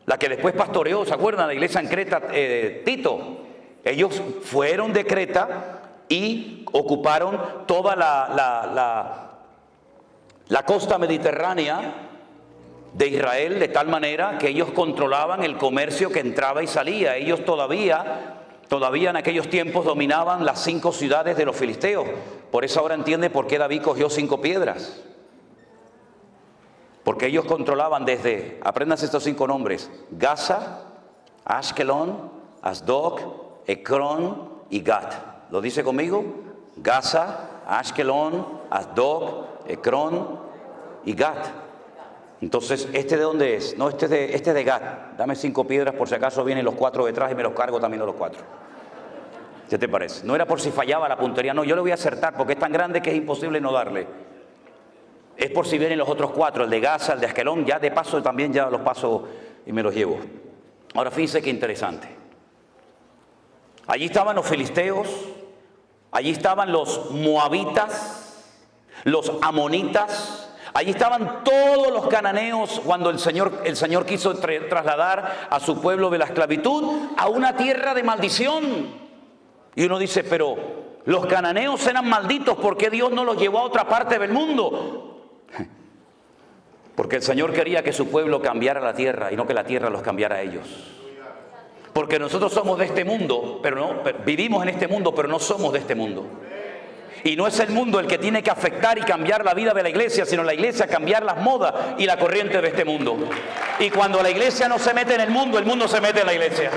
la que después pastoreó, ¿se acuerdan? La iglesia en Creta, Tito. Ellos fueron de Creta y ocuparon toda la costa mediterránea de Israel, de tal manera que ellos controlaban el comercio que entraba y salía. Ellos todavía en aquellos tiempos dominaban las 5 ciudades de los filisteos. Por eso ahora entiende por qué David cogió 5 piedras. Porque ellos controlaban desde, apréndanse estos 5 nombres: Gaza, Ashkelon, Asdod, Ecrón y Gat. ¿Lo dice conmigo? Gaza, Ashkelon, Asdod, Ecrón y Gat. Entonces, ¿este de dónde es? No, este es de Gat. Dame 5 piedras por si acaso vienen los 4 detrás y me los cargo también a los 4. ¿Qué te parece? No era por si fallaba la puntería, no, yo le voy a acertar porque es tan grande que es imposible no darle. Es por si vienen los otros 4, el de Gaza, el de Askelón, ya de paso también ya los paso y me los llevo. Ahora fíjense qué interesante. Allí estaban los filisteos, allí estaban los moabitas, los amonitas. Allí estaban todos los cananeos cuando el Señor quiso trasladar a su pueblo de la esclavitud a una tierra de maldición. Y uno dice, pero los cananeos eran malditos, ¿por qué Dios no los llevó a otra parte del mundo? Porque el Señor quería que su pueblo cambiara la tierra y no que la tierra los cambiara a ellos. Porque nosotros somos de este mundo, vivimos en este mundo, pero no somos de este mundo. Y no es el mundo el que tiene que afectar y cambiar la vida de la iglesia, sino la iglesia cambiar las modas y la corriente de este mundo. Y cuando la iglesia no se mete en el mundo se mete en la iglesia,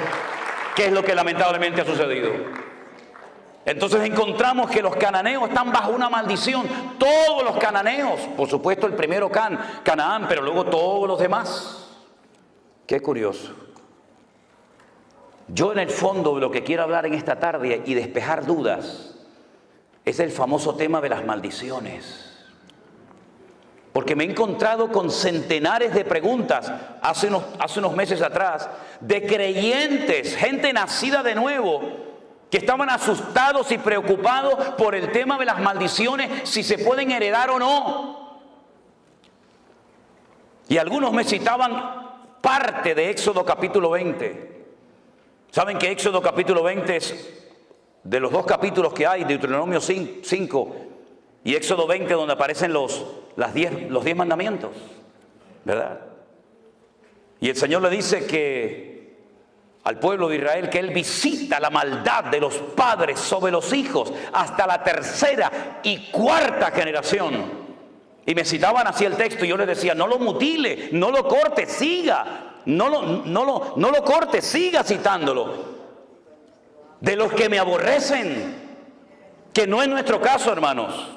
que es lo que lamentablemente ha sucedido. Entonces encontramos que los cananeos están bajo una maldición. Todos los cananeos, por supuesto el primero Canaán, pero luego todos los demás. Qué curioso. Yo en el fondo de lo que quiero hablar en esta tarde y despejar dudas es el famoso tema de las maldiciones. Porque me he encontrado con centenares de preguntas hace unos meses atrás de creyentes, gente nacida de nuevo, que estaban asustados y preocupados por el tema de las maldiciones, si se pueden heredar o no. Y algunos me citaban parte de Éxodo capítulo 20. ¿Saben que Éxodo capítulo 20 es de los 2 capítulos que hay, Deuteronomio 5 y Éxodo 20, donde aparecen los 10 mandamientos, ¿verdad? Y el Señor le dice que al pueblo de Israel que Él visita la maldad de los padres sobre los hijos hasta la 3ª y 4ª generación. Y me citaban así el texto y yo les decía, no lo mutile, no lo corte, siga, no lo corte, siga citándolo. De los que me aborrecen, que no es nuestro caso, hermanos.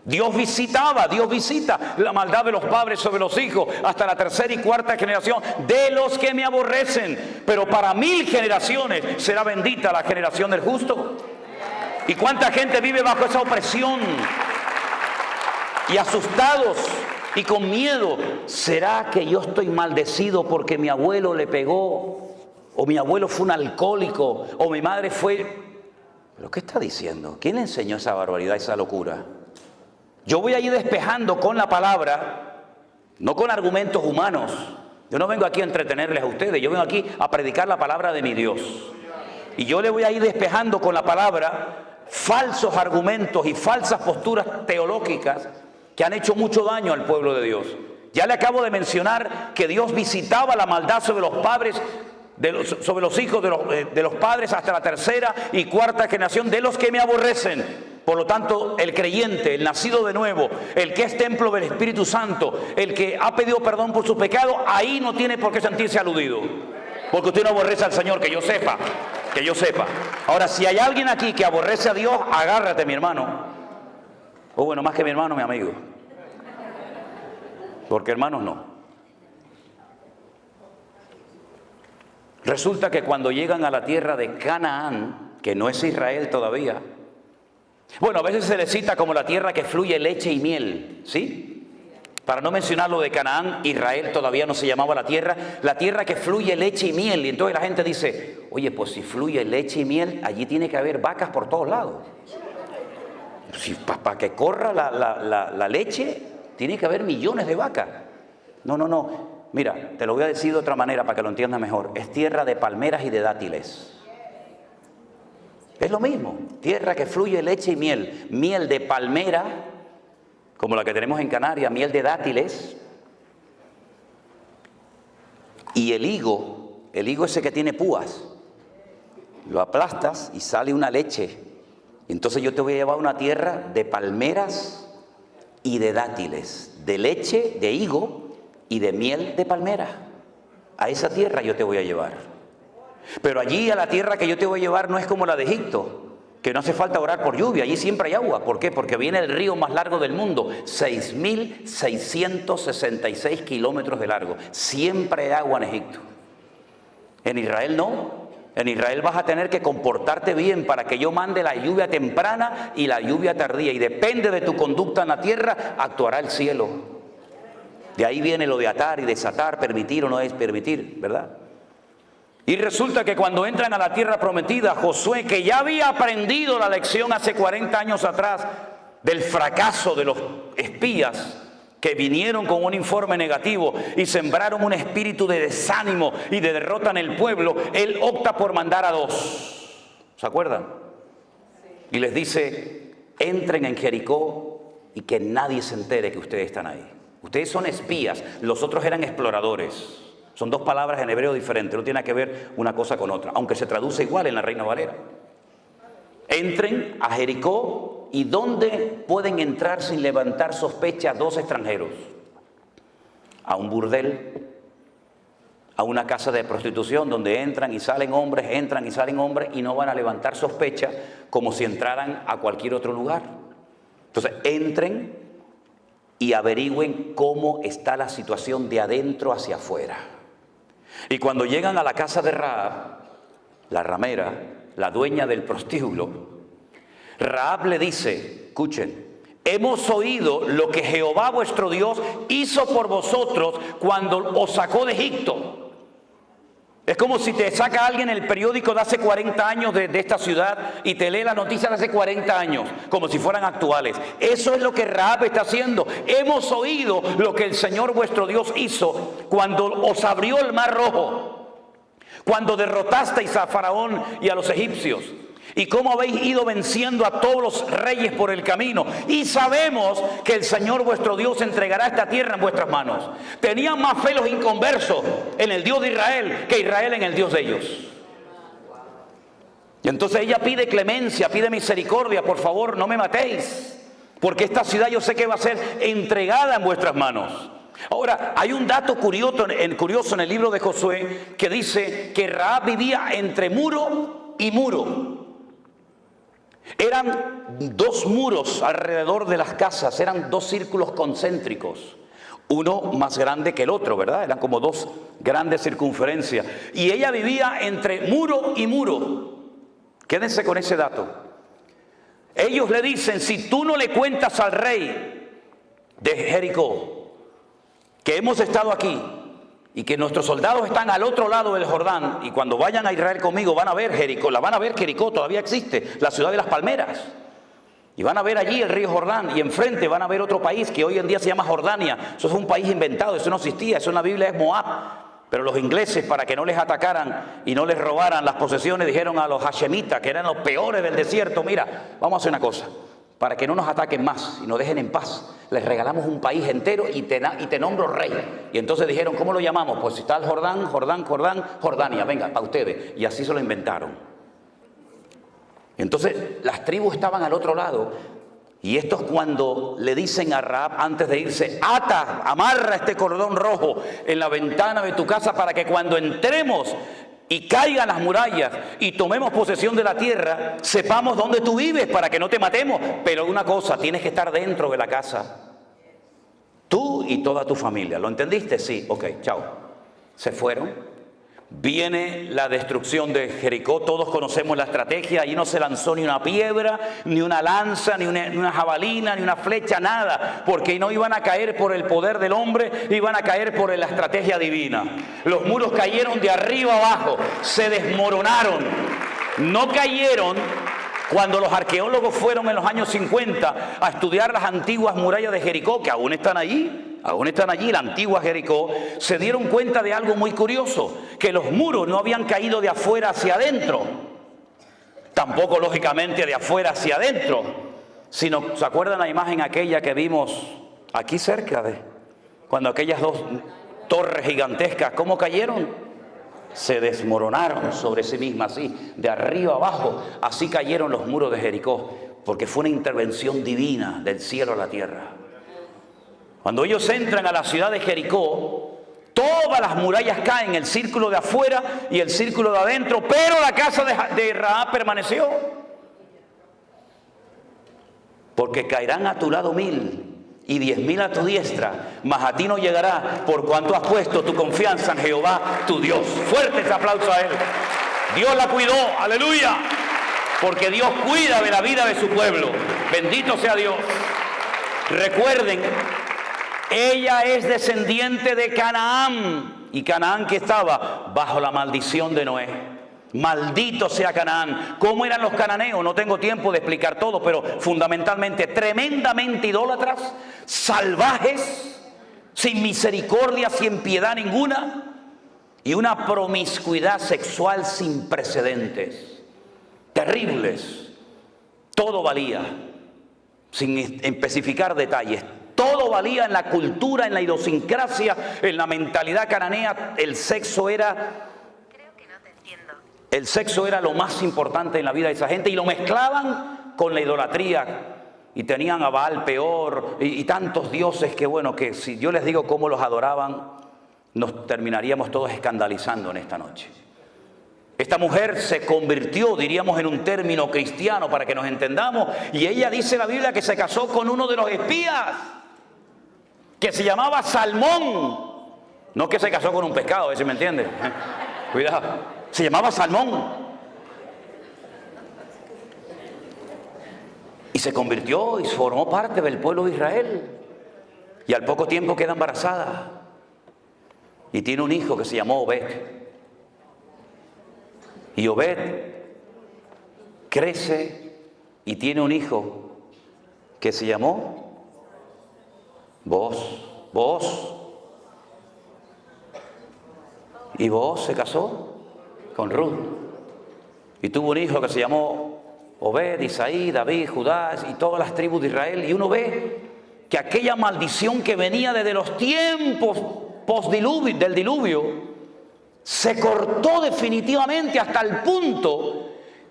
Dios visita la maldad de los padres sobre los hijos hasta la 3ª y 4ª generación de los que me aborrecen, pero para 1000 generaciones será bendita la generación del justo. ¿Y cuánta gente vive bajo esa opresión? y asustados y con miedo. ¿Será que yo estoy maldecido porque mi abuelo le pegó? ¿O mi abuelo fue un alcohólico? ¿O mi madre fue...? ¿Pero qué está diciendo? ¿Quién le enseñó esa barbaridad, esa locura? Yo voy a ir despejando con la palabra, no con argumentos humanos. Yo no vengo aquí a entretenerles a ustedes, yo vengo aquí a predicar la palabra de mi Dios. Y yo le voy a ir despejando con la palabra falsos argumentos y falsas posturas teológicas que han hecho mucho daño al pueblo de Dios. Ya le acabo de mencionar que Dios visitaba la maldad sobre los padres, sobre los hijos de los padres hasta la tercera y cuarta generación de los que me aborrecen. Por lo tanto, el creyente, el nacido de nuevo, el que es templo del Espíritu Santo, el que ha pedido perdón por su pecado, ahí no tiene por qué sentirse aludido. Porque usted no aborrece al Señor, que yo sepa, que yo sepa. Ahora, si hay alguien aquí que aborrece a Dios, agárrate, mi hermano. O bueno, más que mi hermano, mi amigo. Porque hermanos no. Resulta que cuando llegan a la tierra de Canaán, que no es Israel todavía, bueno, a veces se le cita como la tierra que fluye leche y miel, ¿sí? Para no mencionar lo de Canaán, Israel todavía no se llamaba la tierra que fluye leche y miel. Y entonces la gente dice, oye, pues si fluye leche y miel, allí tiene que haber vacas por todos lados. Si, para que corra la leche, tiene que haber millones de vacas. No. Mira, te lo voy a decir de otra manera para que lo entiendas mejor. Es tierra de palmeras y de dátiles. Es lo mismo, tierra que fluye leche y miel. Miel de palmera, como la que tenemos en Canarias, miel de dátiles. Y el higo ese que tiene púas, lo aplastas y sale una leche. Entonces yo te voy a llevar a una tierra de palmeras y de dátiles, de leche, de higo y de miel de palmera. A esa tierra yo te voy a llevar. Pero allí a la tierra que yo te voy a llevar no es como la de Egipto, que no hace falta orar por lluvia, allí siempre hay agua. ¿Por qué? Porque viene el río más largo del mundo, 6.666 kilómetros de largo. Siempre hay agua en Egipto. En Israel no. En Israel vas a tener que comportarte bien para que yo mande la lluvia temprana y la lluvia tardía. Y depende de tu conducta en la tierra, actuará el cielo. De ahí viene lo de atar y desatar, permitir o no es permitir, ¿verdad? Y resulta que cuando entran a la tierra prometida, Josué, que ya había aprendido la lección hace 40 años atrás del fracaso de los espías que vinieron con un informe negativo y sembraron un espíritu de desánimo y de derrota en el pueblo, él opta por mandar a 2. ¿Se acuerdan? Y les dice, entren en Jericó y que nadie se entere que ustedes están ahí. Ustedes son espías, los otros eran exploradores. Son 2 palabras en hebreo diferentes, no tiene que ver una cosa con otra, aunque se traduce igual en la Reina Valera. Entren a Jericó, ¿y dónde pueden entrar sin levantar sospechas 2 extranjeros? A un burdel, a una casa de prostitución donde entran y salen hombres y no van a levantar sospecha como si entraran a cualquier otro lugar. Entonces, entren y averigüen cómo está la situación de adentro hacia afuera. Y cuando llegan a la casa de Rahab, la ramera, la dueña del prostíbulo, Rahab le dice, escuchen, hemos oído lo que Jehová vuestro Dios hizo por vosotros cuando os sacó de Egipto. Es como si te saca alguien el periódico de hace 40 años de esta ciudad y te lee las noticias de hace 40 años, como si fueran actuales. Eso es lo que Rahab está haciendo. Hemos oído lo que el Señor vuestro Dios hizo cuando os abrió el mar rojo, cuando derrotasteis a Faraón y a los egipcios, y cómo habéis ido venciendo a todos los reyes por el camino. Y sabemos que el Señor vuestro Dios entregará esta tierra en vuestras manos. Tenían más fe los inconversos en el Dios de Israel que Israel en el Dios de ellos. Y entonces ella pide clemencia, pide misericordia, por favor no me matéis, porque esta ciudad yo sé que va a ser entregada en vuestras manos. Ahora, hay un dato curioso en el libro de Josué que dice que Rahab vivía entre muro y muro. Eran 2 muros alrededor de las casas, eran 2 círculos concéntricos, uno más grande que el otro, ¿verdad? Eran como 2 grandes circunferencias. Y ella vivía entre muro y muro. Quédense con ese dato. Ellos le dicen, si tú no le cuentas al rey de Jericó, que hemos estado aquí y que nuestros soldados están al otro lado del Jordán, y cuando vayan a Israel conmigo van a ver Jericó, Jericó todavía existe, la ciudad de las palmeras, y van a ver allí el río Jordán, y enfrente van a ver otro país que hoy en día se llama Jordania. Eso es un país inventado, eso no existía, eso en la Biblia es Moab. Pero los ingleses, para que no les atacaran y no les robaran las posesiones, dijeron a los hashemitas, que eran los peores del desierto: mira, vamos a hacer una cosa, para que no nos ataquen más y nos dejen en paz, les regalamos un país entero y te nombro rey. Y entonces dijeron: ¿cómo lo llamamos? Pues si está el Jordán, Jordania, venga, para ustedes. Y así se lo inventaron. Entonces las tribus estaban al otro lado. Y estos, cuando le dicen a Rahab antes de irse: amarra este cordón rojo en la ventana de tu casa para que cuando entremos y caigan las murallas y tomemos posesión de la tierra, sepamos dónde tú vives para que no te matemos. Pero una cosa, tienes que estar dentro de la casa, tú y toda tu familia. ¿Lo entendiste? Sí, ok, chao. Se fueron. Viene la destrucción de Jericó, todos conocemos la estrategia. Allí no se lanzó ni una piedra, ni una lanza, ni una jabalina, ni una flecha, nada, porque no iban a caer por el poder del hombre, iban a caer por la estrategia divina. Los muros cayeron de arriba abajo, se desmoronaron, no cayeron. Cuando los arqueólogos fueron en los años 50 a estudiar las antiguas murallas de Jericó, que aún están allí, la antigua Jericó, se dieron cuenta de algo muy curioso: que los muros no habían caído de afuera hacia adentro, tampoco lógicamente de afuera hacia adentro, sino, ¿se acuerdan la imagen aquella que vimos aquí cerca cuando aquellas dos torres gigantescas, cómo cayeron? Se desmoronaron sobre sí mismas, así, de arriba abajo. Así cayeron los muros de Jericó, porque fue una intervención divina del cielo a la tierra. Cuando ellos entran a la ciudad de Jericó, todas las murallas caen, el círculo de afuera y el círculo de adentro, pero la casa de Rahab permaneció. Porque caerán a tu lado 1000 y 10.000 a tu diestra, mas a ti no llegará, por cuanto has puesto tu confianza en Jehová tu Dios. Fuerte ese aplauso a él. Dios la cuidó, aleluya, porque Dios cuida de la vida de su pueblo. Bendito sea Dios. Recuerden, ella es descendiente de Canaán, y Canaán, que estaba bajo la maldición de Noé. Maldito sea Canaán. ¿Cómo eran los cananeos? No tengo tiempo de explicar todo, pero fundamentalmente tremendamente idólatras, salvajes, sin misericordia, sin piedad ninguna, y una promiscuidad sexual sin precedentes, terribles. Todo valía, sin especificar detalles, todo valía en la cultura, en la idiosincrasia, en la mentalidad cananea. El sexo era lo más importante en la vida de esa gente, y lo mezclaban con la idolatría, y tenían a Baal Peor y tantos dioses que, bueno, que si yo les digo cómo los adoraban, nos terminaríamos todos escandalizando en esta noche. Esta mujer se convirtió, diríamos en un término cristiano para que nos entendamos, y ella dice en la Biblia que se casó con uno de los espías, que se llamaba Salmón. No que se casó con un pescado, a ver si me entiende. Cuidado. Se llamaba Salmón. Y se convirtió y formó parte del pueblo de Israel. Y al poco tiempo queda embarazada. Y tiene un hijo que se llamó Obed. Y Obed crece y tiene un hijo que se llamó Booz. Y Booz se casó con Ruth, y tuvo un hijo que se llamó Obed, Isaí, David, Judá y todas las tribus de Israel. Y uno ve que aquella maldición que venía desde los tiempos del diluvio se cortó definitivamente, hasta el punto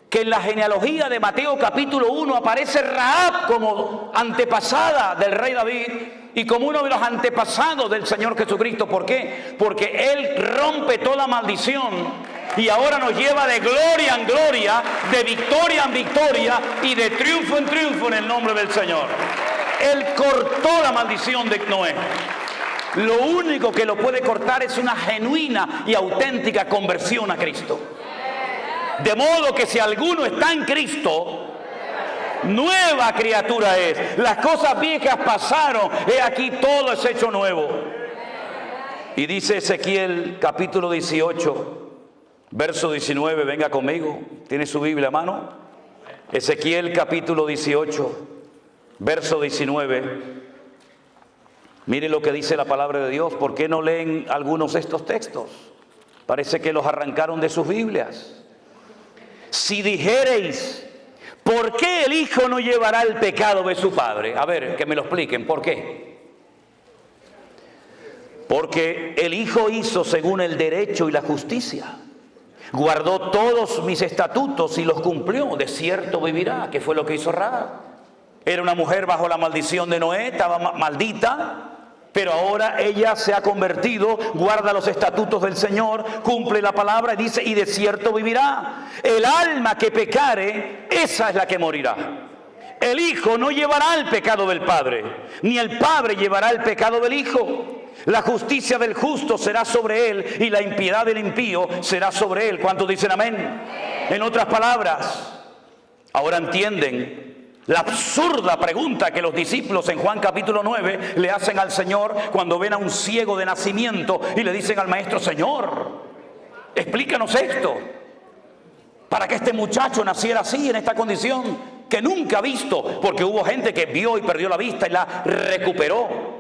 que en la genealogía de Mateo capítulo 1 aparece Rahab como antepasada del rey David y como uno de los antepasados del Señor Jesucristo. ¿Por qué? Porque Él rompe toda maldición y ahora nos lleva de gloria en gloria, de victoria en victoria y de triunfo en triunfo en el nombre del Señor. Él cortó la maldición de Noé. Lo único que lo puede cortar es una genuina y auténtica conversión a Cristo. De modo que si alguno está en Cristo, Nueva criatura es. Las cosas viejas pasaron. He aquí todo es hecho nuevo. Y dice Ezequiel capítulo 18, verso 19. Venga conmigo. ¿Tiene su Biblia a mano? Ezequiel capítulo 18, verso 19. Mire lo que dice la palabra de Dios. ¿Por qué no leen algunos de estos textos? Parece que los arrancaron de sus Biblias. Si dijereis, ¿por qué el hijo no llevará el pecado de su padre? A ver, que me lo expliquen. ¿Por qué? Porque el hijo hizo según el derecho y la justicia. Guardó todos mis estatutos y los cumplió. De cierto vivirá, que fue lo que hizo Rahab. Era una mujer bajo la maldición de Noé, estaba maldita. Pero ahora ella se ha convertido, guarda los estatutos del Señor, cumple la palabra y dice, y de cierto vivirá. El alma que pecare, esa es la que morirá. El hijo no llevará el pecado del padre, ni el padre llevará el pecado del hijo. La justicia del justo será sobre él y la impiedad del impío será sobre él. ¿Cuántos dicen amén? En otras palabras, ahora entienden la absurda pregunta que los discípulos en Juan capítulo 9 le hacen al Señor cuando ven a un ciego de nacimiento y le dicen al maestro: Señor, explícanos esto, para que este muchacho naciera así, en esta condición que nunca ha visto, porque hubo gente que vio y perdió la vista y la recuperó.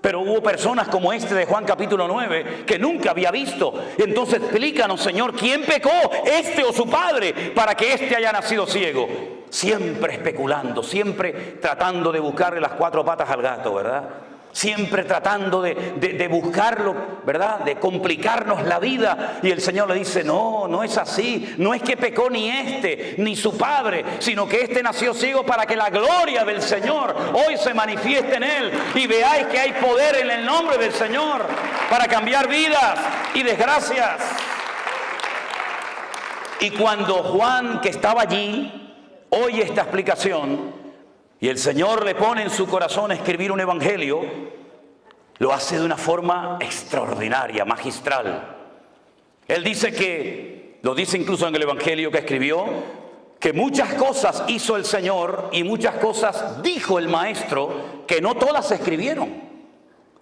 Pero hubo personas como este de Juan capítulo 9 que nunca había visto. Entonces explícanos, Señor, ¿quién pecó, este o su padre, para que este haya nacido ciego? Siempre especulando, siempre tratando de buscarle las cuatro patas al gato, ¿verdad? Siempre tratando de buscarlo, ¿verdad? De complicarnos la vida. Y el Señor le dice: no, no es así. No es que pecó ni este, ni su padre, sino que este nació ciego para que la gloria del Señor hoy se manifieste en él. Y veáis que hay poder en el nombre del Señor para cambiar vidas y desgracias. Y cuando Juan, que estaba allí, oye esta explicación, y el Señor le pone en su corazón escribir un evangelio, lo hace de una forma extraordinaria, magistral. Él dice que, lo dice incluso en el evangelio que escribió, que muchas cosas hizo el Señor y muchas cosas dijo el Maestro, que no todas se escribieron.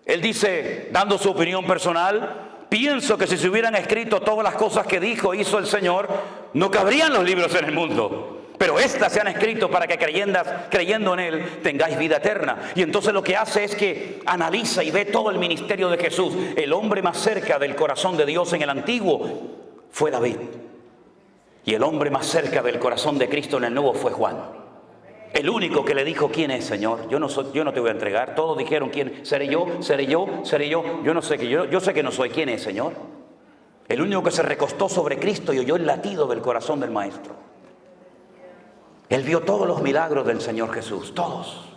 Él dice, dando su opinión personal: pienso que si se hubieran escrito todas las cosas que dijo, hizo el Señor, no cabrían los libros en el mundo. Pero estas se han escrito para que creyendo en Él tengáis vida eterna. Y entonces lo que hace es que analiza y ve todo el ministerio de Jesús. El hombre más cerca del corazón de Dios en el Antiguo fue David. Y el hombre más cerca del corazón de Cristo en el Nuevo fue Juan. El único que le dijo: ¿quién es, Señor? Yo no te voy a entregar. Todos dijeron: ¿quién? ¿Seré yo? ¿Seré yo? ¿Seré yo? Yo no sé, yo sé que no soy. ¿Quién es, Señor? El único que se recostó sobre Cristo y oyó el latido del corazón del Maestro. Él vio todos los milagros del Señor Jesús, todos.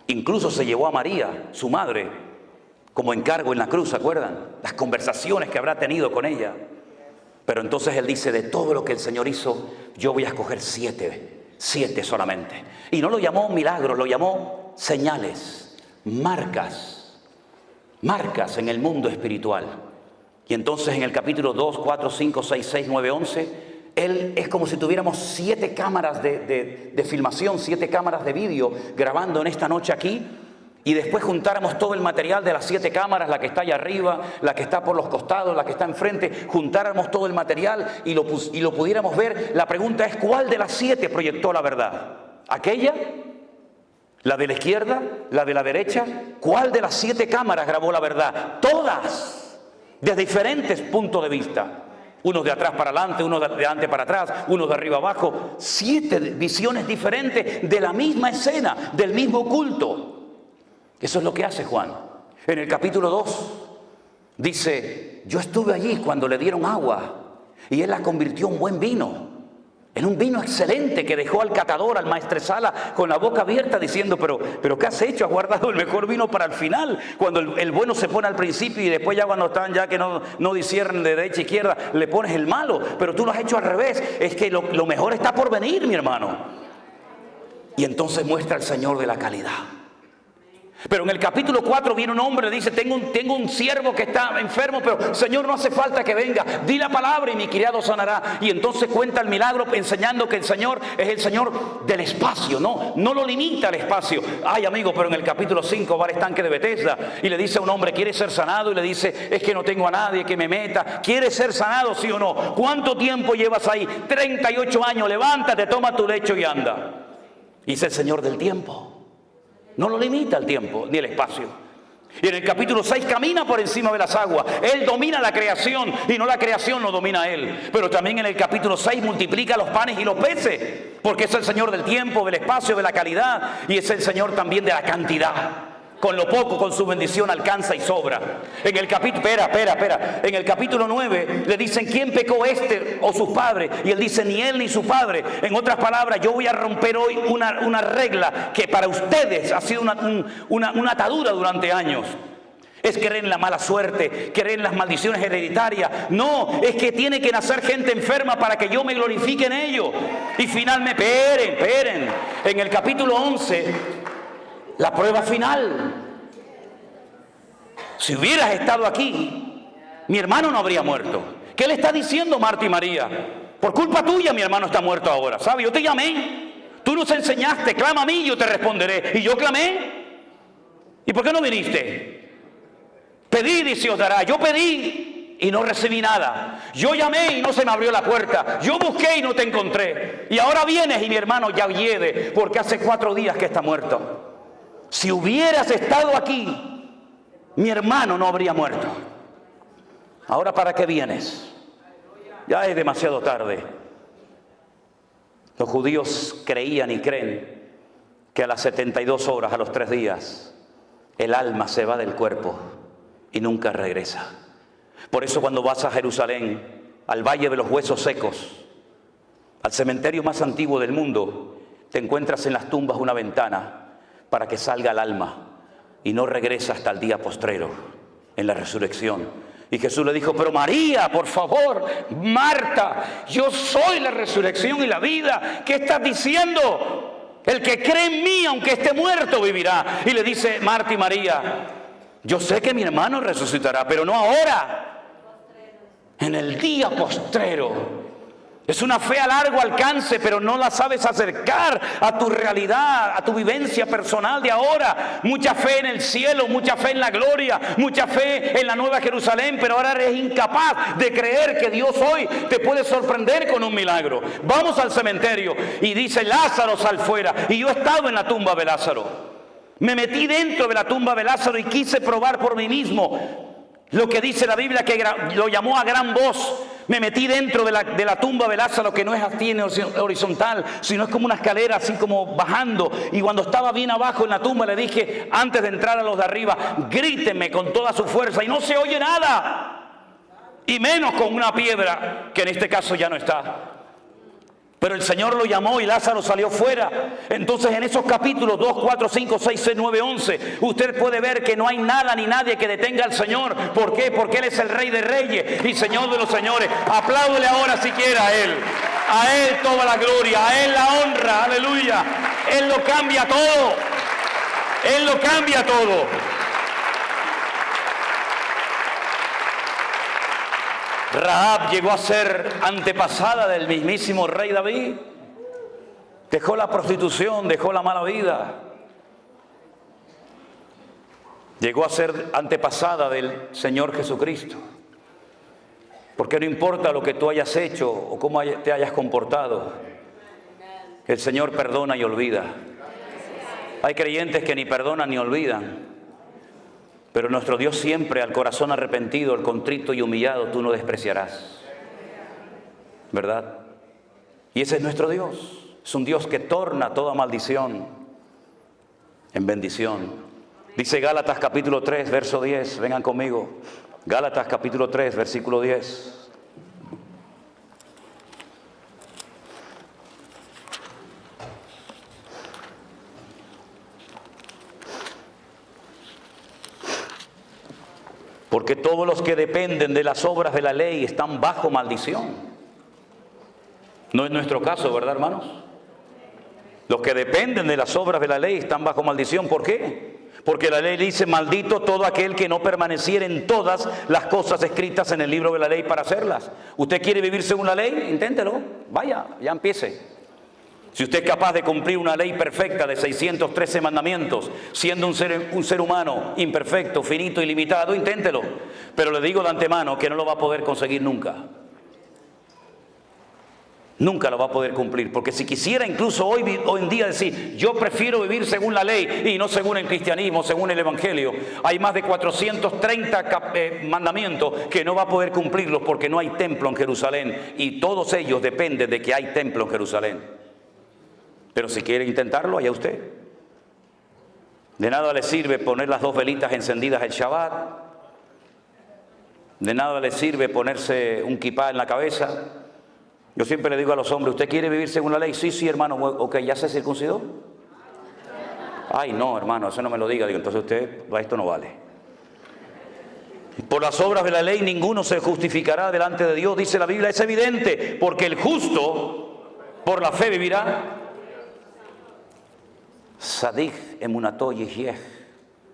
Incluso se llevó a María, su madre, como encargo en la cruz, ¿se acuerdan? Las conversaciones que habrá tenido con ella. Pero entonces él dice: de todo lo que el Señor hizo, yo voy a escoger 7 solamente. Y no lo llamó milagros, lo llamó señales, marcas en el mundo espiritual. Y entonces en el capítulo 2, 4, 5, 6, 6, 9, 11... Él es como si tuviéramos 7 cámaras de filmación, 7 cámaras de vídeo grabando en esta noche aquí, y después juntáramos todo el material de las 7 cámaras, la que está allá arriba, la que está por los costados, la que está enfrente, juntáramos todo el material y lo pudiéramos ver. La pregunta es: ¿cuál de las 7 proyectó la verdad? ¿Aquella? ¿La de la izquierda? ¿La de la derecha? ¿Cuál de las 7 cámaras grabó la verdad? Todas, desde diferentes puntos de vista. Unos de atrás para adelante, unos de adelante para atrás, unos de arriba abajo. 7 visiones diferentes de la misma escena, del mismo culto. Eso es lo que hace Juan. En el capítulo 2 dice: yo estuve allí cuando le dieron agua y él la convirtió en buen vino. En un vino excelente que dejó al catador, al maestresala, con la boca abierta diciendo: pero ¿qué has hecho? Has guardado el mejor vino para el final, cuando el bueno se pone al principio y después ya cuando están ya que no disciernen de derecha a izquierda, le pones el malo. Pero tú lo has hecho al revés. Es que lo mejor está por venir, mi hermano. Y entonces muestra el Señor de la calidad. Pero en el capítulo 4 viene un hombre y dice, tengo un siervo que está enfermo, pero Señor, no hace falta que venga. Di la palabra y mi criado sanará. Y entonces cuenta el milagro enseñando que el Señor es el Señor del espacio. No lo limita al espacio. Ay, amigo, pero en el capítulo 5 va al estanque de Betesda y le dice a un hombre, ¿quiere ser sanado? Y le dice, es que no tengo a nadie que me meta. ¿Quieres ser sanado, sí o no? ¿Cuánto tiempo llevas ahí? 38 años. Levántate, toma tu lecho y anda. Y es el Señor del tiempo. No lo limita el tiempo ni el espacio. Y en el capítulo 6 camina por encima de las aguas. Él domina la creación y no la creación lo domina a Él. Pero también en el capítulo 6 multiplica los panes y los peces. Porque es el Señor del tiempo, del espacio, de la calidad. Y es el Señor también de la cantidad. Con lo poco, con su bendición alcanza y sobra. En el capítulo, espera. En el capítulo 9 le dicen, ¿quién pecó este o sus padres? Y él dice, ni él ni su padre. En otras palabras, yo voy a romper hoy una regla que para ustedes ha sido una atadura durante años. Es creer en la mala suerte, creer en las maldiciones hereditarias. No, es que tiene que nacer gente enferma para que yo me glorifique en ello. Y finalmente, esperen. En el capítulo 11... la prueba final. Si hubieras estado aquí, mi hermano no habría muerto. ¿Qué le está diciendo Marta y María? Por culpa tuya mi hermano está muerto ahora. ¿Sabes? Yo te llamé. Tú nos enseñaste. Clama a mí y yo te responderé. Y yo clamé. ¿Y por qué no viniste? Pedid y se os dará. Yo pedí y no recibí nada. Yo llamé y no se me abrió la puerta. Yo busqué y no te encontré. Y ahora vienes y mi hermano ya hiede porque hace 4 días que está muerto. Si hubieras estado aquí, mi hermano no habría muerto. Ahora, ¿para qué vienes? Ya es demasiado tarde. Los judíos creían y creen que a las 72 horas, a los 3 días, el alma se va del cuerpo y nunca regresa. Por eso cuando vas a Jerusalén, al Valle de los Huesos Secos, al cementerio más antiguo del mundo, te encuentras en las tumbas una ventana para que salga el alma y no regresa hasta el día postrero, en la resurrección. Y Jesús le dijo, pero María, por favor, Marta, yo soy la resurrección y la vida. ¿Qué estás diciendo? El que cree en mí, aunque esté muerto, vivirá. Y le dice Marta y María, yo sé que mi hermano resucitará, pero no ahora, en el día postrero. Es una fe a largo alcance, pero no la sabes acercar a tu realidad, a tu vivencia personal de ahora. Mucha fe en el cielo, mucha fe en la gloria, mucha fe en la nueva Jerusalén, pero ahora eres incapaz de creer que Dios hoy te puede sorprender con un milagro. Vamos al cementerio y dice, Lázaro, sal fuera. Y yo he estado en la tumba de Lázaro. Me metí dentro de la tumba de Lázaro y quise probar por mí mismo lo que dice la Biblia, que lo llamó a gran voz. Me metí dentro de la tumba de Lázaro, que no es así en horizontal, sino es como una escalera así como bajando. Y cuando estaba bien abajo en la tumba le dije, antes de entrar a los de arriba, gríteme con toda su fuerza. Y no se oye nada. Y menos con una piedra, que en este caso ya no está. Pero el Señor lo llamó y Lázaro salió fuera. Entonces en esos capítulos 2, 4, 5, 6, 6, 9, 11, usted puede ver que no hay nada ni nadie que detenga al Señor. ¿Por qué? Porque Él es el Rey de Reyes y Señor de los Señores. Apláudele ahora si quiere a Él. A Él toda la gloria, a Él la honra, aleluya. Él lo cambia todo. Él lo cambia todo. Rahab llegó a ser antepasada del mismísimo rey David. Dejó la prostitución, dejó la mala vida. Llegó a ser antepasada del Señor Jesucristo. Porque no importa lo que tú hayas hecho o cómo te hayas comportado, el Señor perdona y olvida. Hay creyentes que ni perdonan ni olvidan. Pero nuestro Dios siempre, al corazón arrepentido, al contrito y humillado, tú no despreciarás. ¿Verdad? Y ese es nuestro Dios. Es un Dios que torna toda maldición en bendición. Dice Gálatas capítulo 3, verso 10. Vengan conmigo. Gálatas capítulo 3, versículo 10. Porque todos los que dependen de las obras de la ley están bajo maldición. No es nuestro caso, ¿verdad, hermanos? Los que dependen de las obras de la ley están bajo maldición. ¿Por qué? Porque la ley dice, maldito todo aquel que no permaneciera en todas las cosas escritas en el libro de la ley para hacerlas. ¿Usted quiere vivir según la ley? Inténtelo. Vaya, ya empiece. Si usted es capaz de cumplir una ley perfecta de 613 mandamientos, siendo un ser humano imperfecto, finito y limitado, inténtelo. Pero le digo de antemano que no lo va a poder conseguir nunca. Nunca lo va a poder cumplir, porque si quisiera incluso hoy en día decir, yo prefiero vivir según la ley y no según el cristianismo, según el evangelio, hay más de 430 mandamientos que no va a poder cumplirlos porque no hay templo en Jerusalén, y todos ellos dependen de que hay templo en Jerusalén. Pero si quiere intentarlo, allá usted. De nada le sirve poner las 2 velitas encendidas el Shabbat, de nada le sirve ponerse un kipá en la cabeza. Yo siempre le digo a los hombres, ¿usted quiere vivir según la ley? Sí, sí, hermano. Ok, ¿ya se circuncidó? Ay, no, hermano, eso no me lo diga. Digo, entonces usted, esto no vale. Por las obras de la ley ninguno se justificará delante de Dios, dice la Biblia. Es evidente, porque el justo por la fe vivirá. Sadik emunató yihyeh,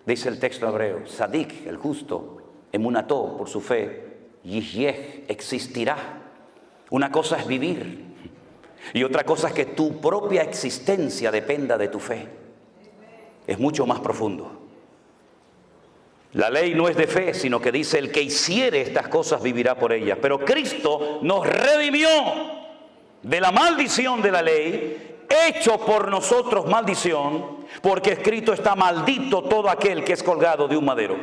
dice el texto hebreo. Sadik, el justo, emunató por su fe, yihyeh, existirá. Una cosa es vivir y otra cosa es que tu propia existencia dependa de tu fe. Es mucho más profundo. La ley no es de fe, sino que dice, el que hiciere estas cosas vivirá por ellas. Pero Cristo nos redimió de la maldición de la ley, hecho por nosotros maldición, porque escrito está, maldito todo aquel que es colgado de un madero.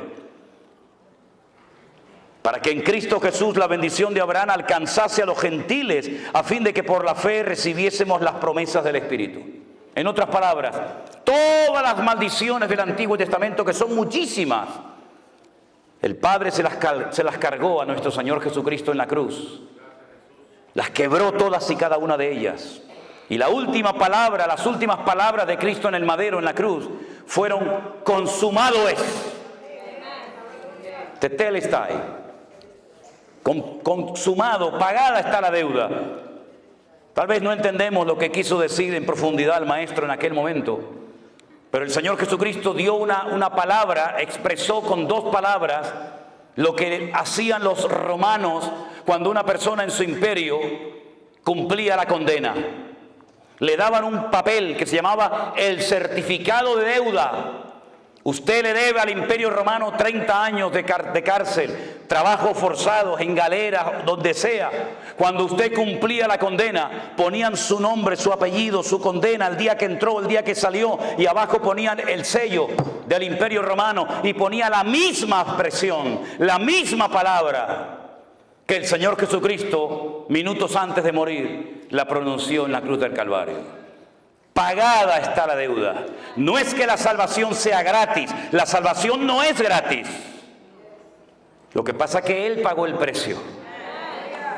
Para que en Cristo Jesús la bendición de Abraham alcanzase a los gentiles, a fin de que por la fe recibiésemos las promesas del Espíritu. En otras palabras, todas las maldiciones del Antiguo Testamento, que son muchísimas, el Padre se las cargó a nuestro Señor Jesucristo en la cruz. Las quebró todas y cada una de ellas. Y la última palabra, las últimas palabras de Cristo en el madero, en la cruz, fueron: consumado es. Tetelestai. Consumado, pagada está la deuda. Tal vez no entendemos lo que quiso decir en profundidad el maestro en aquel momento, pero el Señor Jesucristo dio una palabra, expresó con 2 palabras lo que hacían los romanos cuando una persona en su imperio cumplía la condena. Le daban un papel que se llamaba el certificado de deuda. Usted le debe al Imperio Romano 30 años de cárcel, trabajos forzados, en galeras, donde sea. Cuando usted cumplía la condena, ponían su nombre, su apellido, su condena, el día que entró, el día que salió, y abajo ponían el sello del Imperio Romano y ponía la misma expresión, la misma palabra que el Señor Jesucristo, minutos antes de morir, la pronunció en la cruz del Calvario. Pagada está la deuda. No es que la salvación sea gratis. La salvación no es gratis. Lo que pasa es que Él pagó el precio.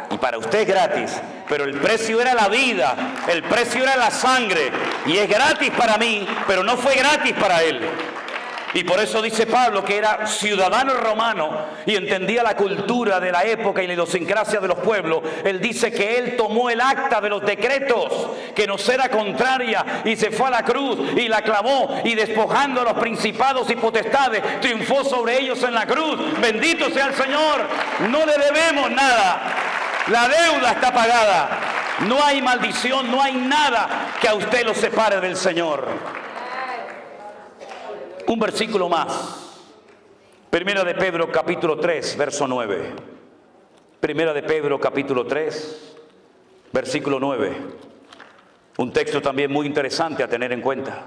Y para usted es gratis. Pero el precio era la vida. El precio era la sangre. Y es gratis para mí, pero no fue gratis para Él. Y por eso dice Pablo que era ciudadano romano y entendía la cultura de la época y la idiosincrasia de los pueblos. Él dice que él tomó el acta de los decretos que nos era contraria y se fue a la cruz y la clavó, y despojando a los principados y potestades triunfó sobre ellos en la cruz. Bendito sea el Señor. No le debemos nada. La deuda está pagada. No hay maldición, no hay nada que a usted lo separe del Señor. Un versículo más. Primera de Pedro capítulo 3, verso 9. Primera de Pedro capítulo 3, versículo 9. Un texto también muy interesante a tener en cuenta.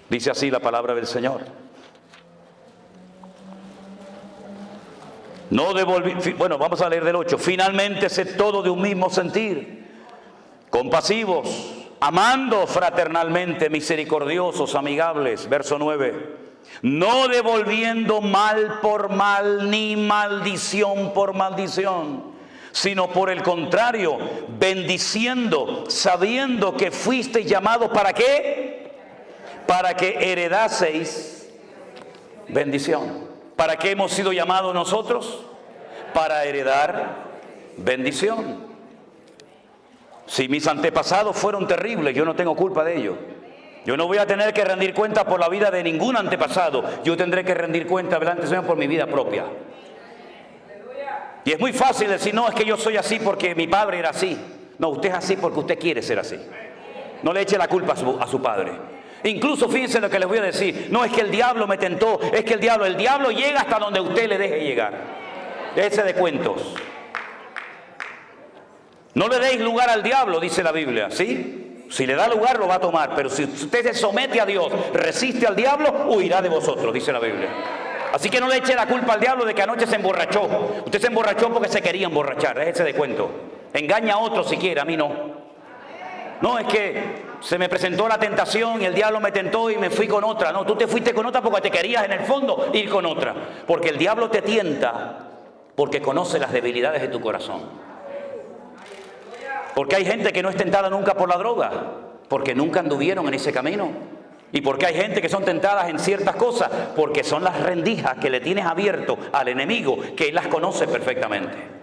Dice así la palabra del Señor. Bueno, vamos a leer del 8. Finalmente, sed todo de un mismo sentir, compasivos, amando fraternalmente, misericordiosos, amigables. Verso 9. No devolviendo mal por mal, ni maldición por maldición, sino por el contrario, bendiciendo, sabiendo que fuisteis llamados, ¿para qué? Para que heredaseis bendición. ¿Para qué hemos sido llamados nosotros? Para heredar bendición. Si mis antepasados fueron terribles, yo no tengo culpa de ello. Yo no voy a tener que rendir cuenta por la vida de ningún antepasado. Yo tendré que rendir cuenta delante del Señor por mi vida propia. Y es muy fácil decir, no, es que yo soy así porque mi padre era así. No, usted es así porque usted quiere ser así. No le eche la culpa a su padre. Incluso fíjense lo que les voy a decir. No es que el diablo me tentó, es que el diablo llega hasta donde usted le deje llegar. Déjese de cuentos. No le deis lugar al diablo, dice la Biblia, ¿sí? Si le da lugar, lo va a tomar. Pero si usted se somete a Dios, resiste al diablo, huirá de vosotros, dice la Biblia. Así que no le eche la culpa al diablo de que anoche se emborrachó. Usted se emborrachó porque se quería emborrachar. Déjese de cuento. Engaña a otro si quiere, a mí no. No, es que se me presentó la tentación y el diablo me tentó y me fui con otra. No, tú te fuiste con otra porque te querías en el fondo ir con otra. Porque el diablo te tienta porque conoce las debilidades de tu corazón. Porque hay gente que no es tentada nunca por la droga, porque nunca anduvieron en ese camino. Y porque hay gente que son tentadas en ciertas cosas, porque son las rendijas que le tienes abierto al enemigo, que él las conoce perfectamente.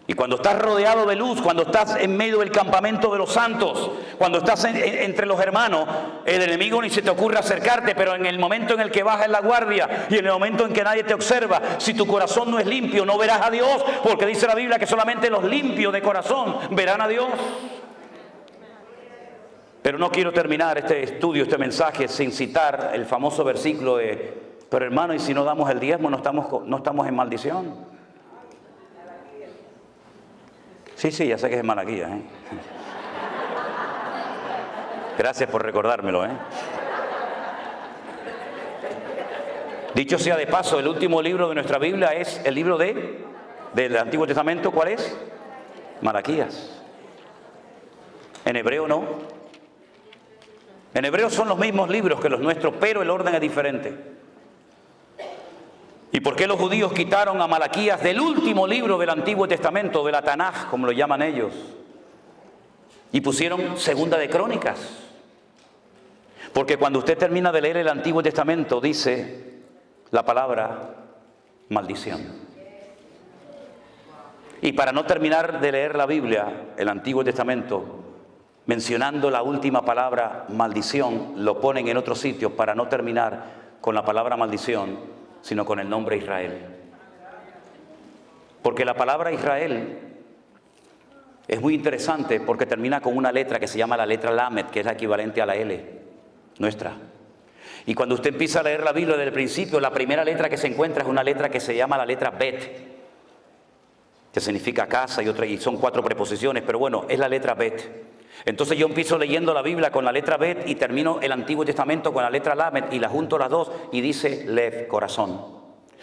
Y cuando estás rodeado de luz, cuando estás en medio del campamento de los santos, cuando estás entre los hermanos, el enemigo ni se te ocurre acercarte, pero en el momento en el que bajas la guardia y en el momento en que nadie te observa, si tu corazón no es limpio, no verás a Dios, porque dice la Biblia que solamente los limpios de corazón verán a Dios. Pero no quiero terminar este estudio, este mensaje, sin citar el famoso versículo de, pero hermano, y si no damos el diezmo, no estamos en maldición. Sí, ya sé que es en Malaquías, ¿eh? Gracias por recordármelo, ¿eh? Dicho sea de paso, el último libro de nuestra Biblia es el libro del Antiguo Testamento. ¿Cuál es? Malaquías. En hebreo no. En hebreo son los mismos libros que los nuestros, pero el orden es diferente. ¿Y por qué los judíos quitaron a Malaquías del último libro del Antiguo Testamento, de la Tanaj, como lo llaman ellos? Y pusieron Segunda de Crónicas. Porque cuando usted termina de leer el Antiguo Testamento, dice la palabra maldición. Y para no terminar de leer la Biblia, el Antiguo Testamento, mencionando la última palabra maldición, lo ponen en otro sitio para no terminar con la palabra maldición, sino con el nombre Israel. Porque la palabra Israel es muy interesante porque termina con una letra que se llama la letra Lamed, que es la equivalente a la L nuestra. Y cuando usted empieza a leer la Biblia desde el principio, la primera letra que se encuentra es una letra que se llama la letra Bet, que significa casa y son 4 preposiciones, pero bueno, es la letra Bet. Entonces yo empiezo leyendo la Biblia con la letra Bet y termino el Antiguo Testamento con la letra Lamed y la junto las dos y dice Lev, corazón.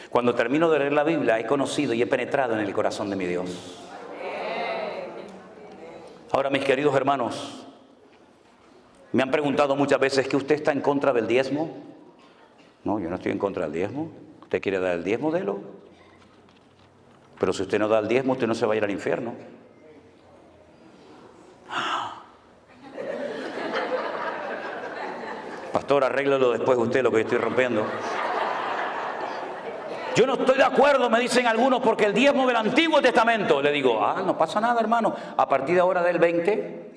Cuando termino de leer la Biblia he conocido y he penetrado en el corazón de mi Dios. Ahora, mis queridos hermanos, me han preguntado muchas veces que usted está en contra del diezmo. No, yo no estoy en contra del diezmo. ¿Usted quiere dar el diezmo? Délo. Pero si usted no da el diezmo, usted no se va a ir al infierno. Pastor, arréglalo después usted lo que yo estoy rompiendo. Yo no estoy de acuerdo, me dicen algunos, porque el diezmo del Antiguo Testamento. Le digo, no pasa nada, hermano. A partir de ahora del 20,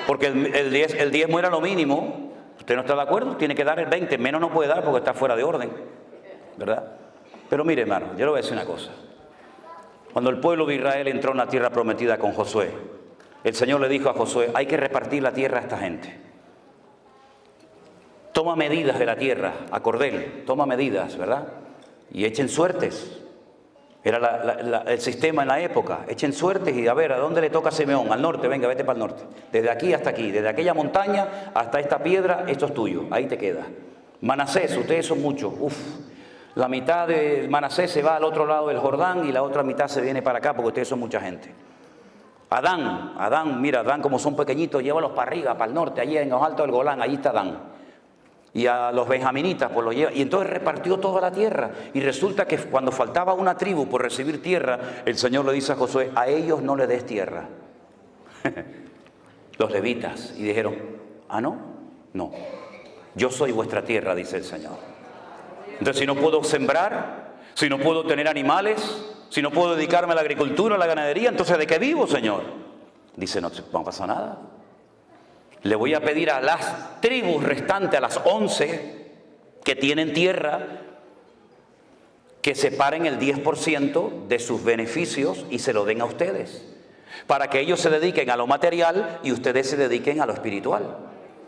porque el diezmo era lo mínimo. ¿Usted no está de acuerdo? Tiene que dar el 20, menos no puede dar porque está fuera de orden, ¿verdad? Pero mire, hermano, yo le voy a decir una cosa. Cuando el pueblo de Israel entró en la tierra prometida con Josué, el Señor le dijo a Josué, hay que repartir la tierra a esta gente. Toma medidas de la tierra, a cordel, toma medidas, ¿verdad? Y echen suertes. Era el sistema en la época. Echen suertes y a ver, ¿a dónde le toca a Simeón? Al norte, venga, vete para el norte. Desde aquí hasta aquí, desde aquella montaña hasta esta piedra, esto es tuyo, ahí te queda. Manasés, ustedes son muchos, la mitad de Manasés se va al otro lado del Jordán y la otra mitad se viene para acá porque ustedes son mucha gente. Adán, mira, Adán como son pequeñitos, llévalos para arriba, para el norte, allí en los altos del Golán, allí está Adán. Y a los benjaminitas, pues los lleva. Y entonces repartió toda la tierra. Y resulta que cuando faltaba una tribu por recibir tierra, el Señor le dice a Josué, a ellos no le des tierra. Los levitas. Y dijeron, ¿no? No. Yo soy vuestra tierra, dice el Señor. Entonces, si no puedo sembrar, si no puedo tener animales, si no puedo dedicarme a la agricultura, a la ganadería, entonces ¿de qué vivo, Señor? Dice, no pasa nada. le voy a pedir a las tribus restantes, a las 11 que tienen tierra, que separen el 10% de sus beneficios y se lo den a ustedes, para que ellos se dediquen a lo material y ustedes se dediquen a lo espiritual.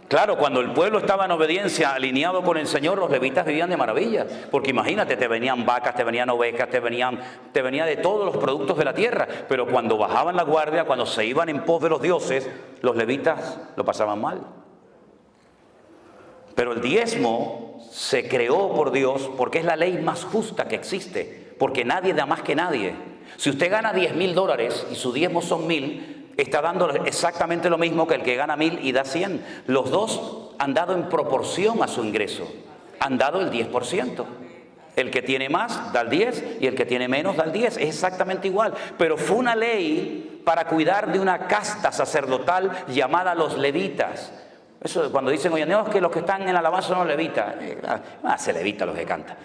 Claro, cuando el pueblo estaba en obediencia, alineado con el Señor, los levitas vivían de maravilla, porque imagínate, te venían vacas, te venían ovejas, te venía de todos los productos de la tierra, pero cuando bajaban la guardia, cuando se iban en pos de los dioses, los levitas lo pasaban mal. Pero el diezmo se creó por Dios porque es la ley más justa que existe, porque nadie da más que nadie. Si usted gana $10,000 y su diezmo son 1,000, está dando exactamente lo mismo que el que gana 1,000 y da 100. Los dos han dado en proporción a su ingreso, han dado el 10%. El que tiene más da el 10 y el que tiene menos da el 10, es exactamente igual. Pero fue una ley para cuidar de una casta sacerdotal llamada los levitas. Eso cuando dicen, oye, no, es que los que están en la alabanza son los levitas. Se levita los que cantan.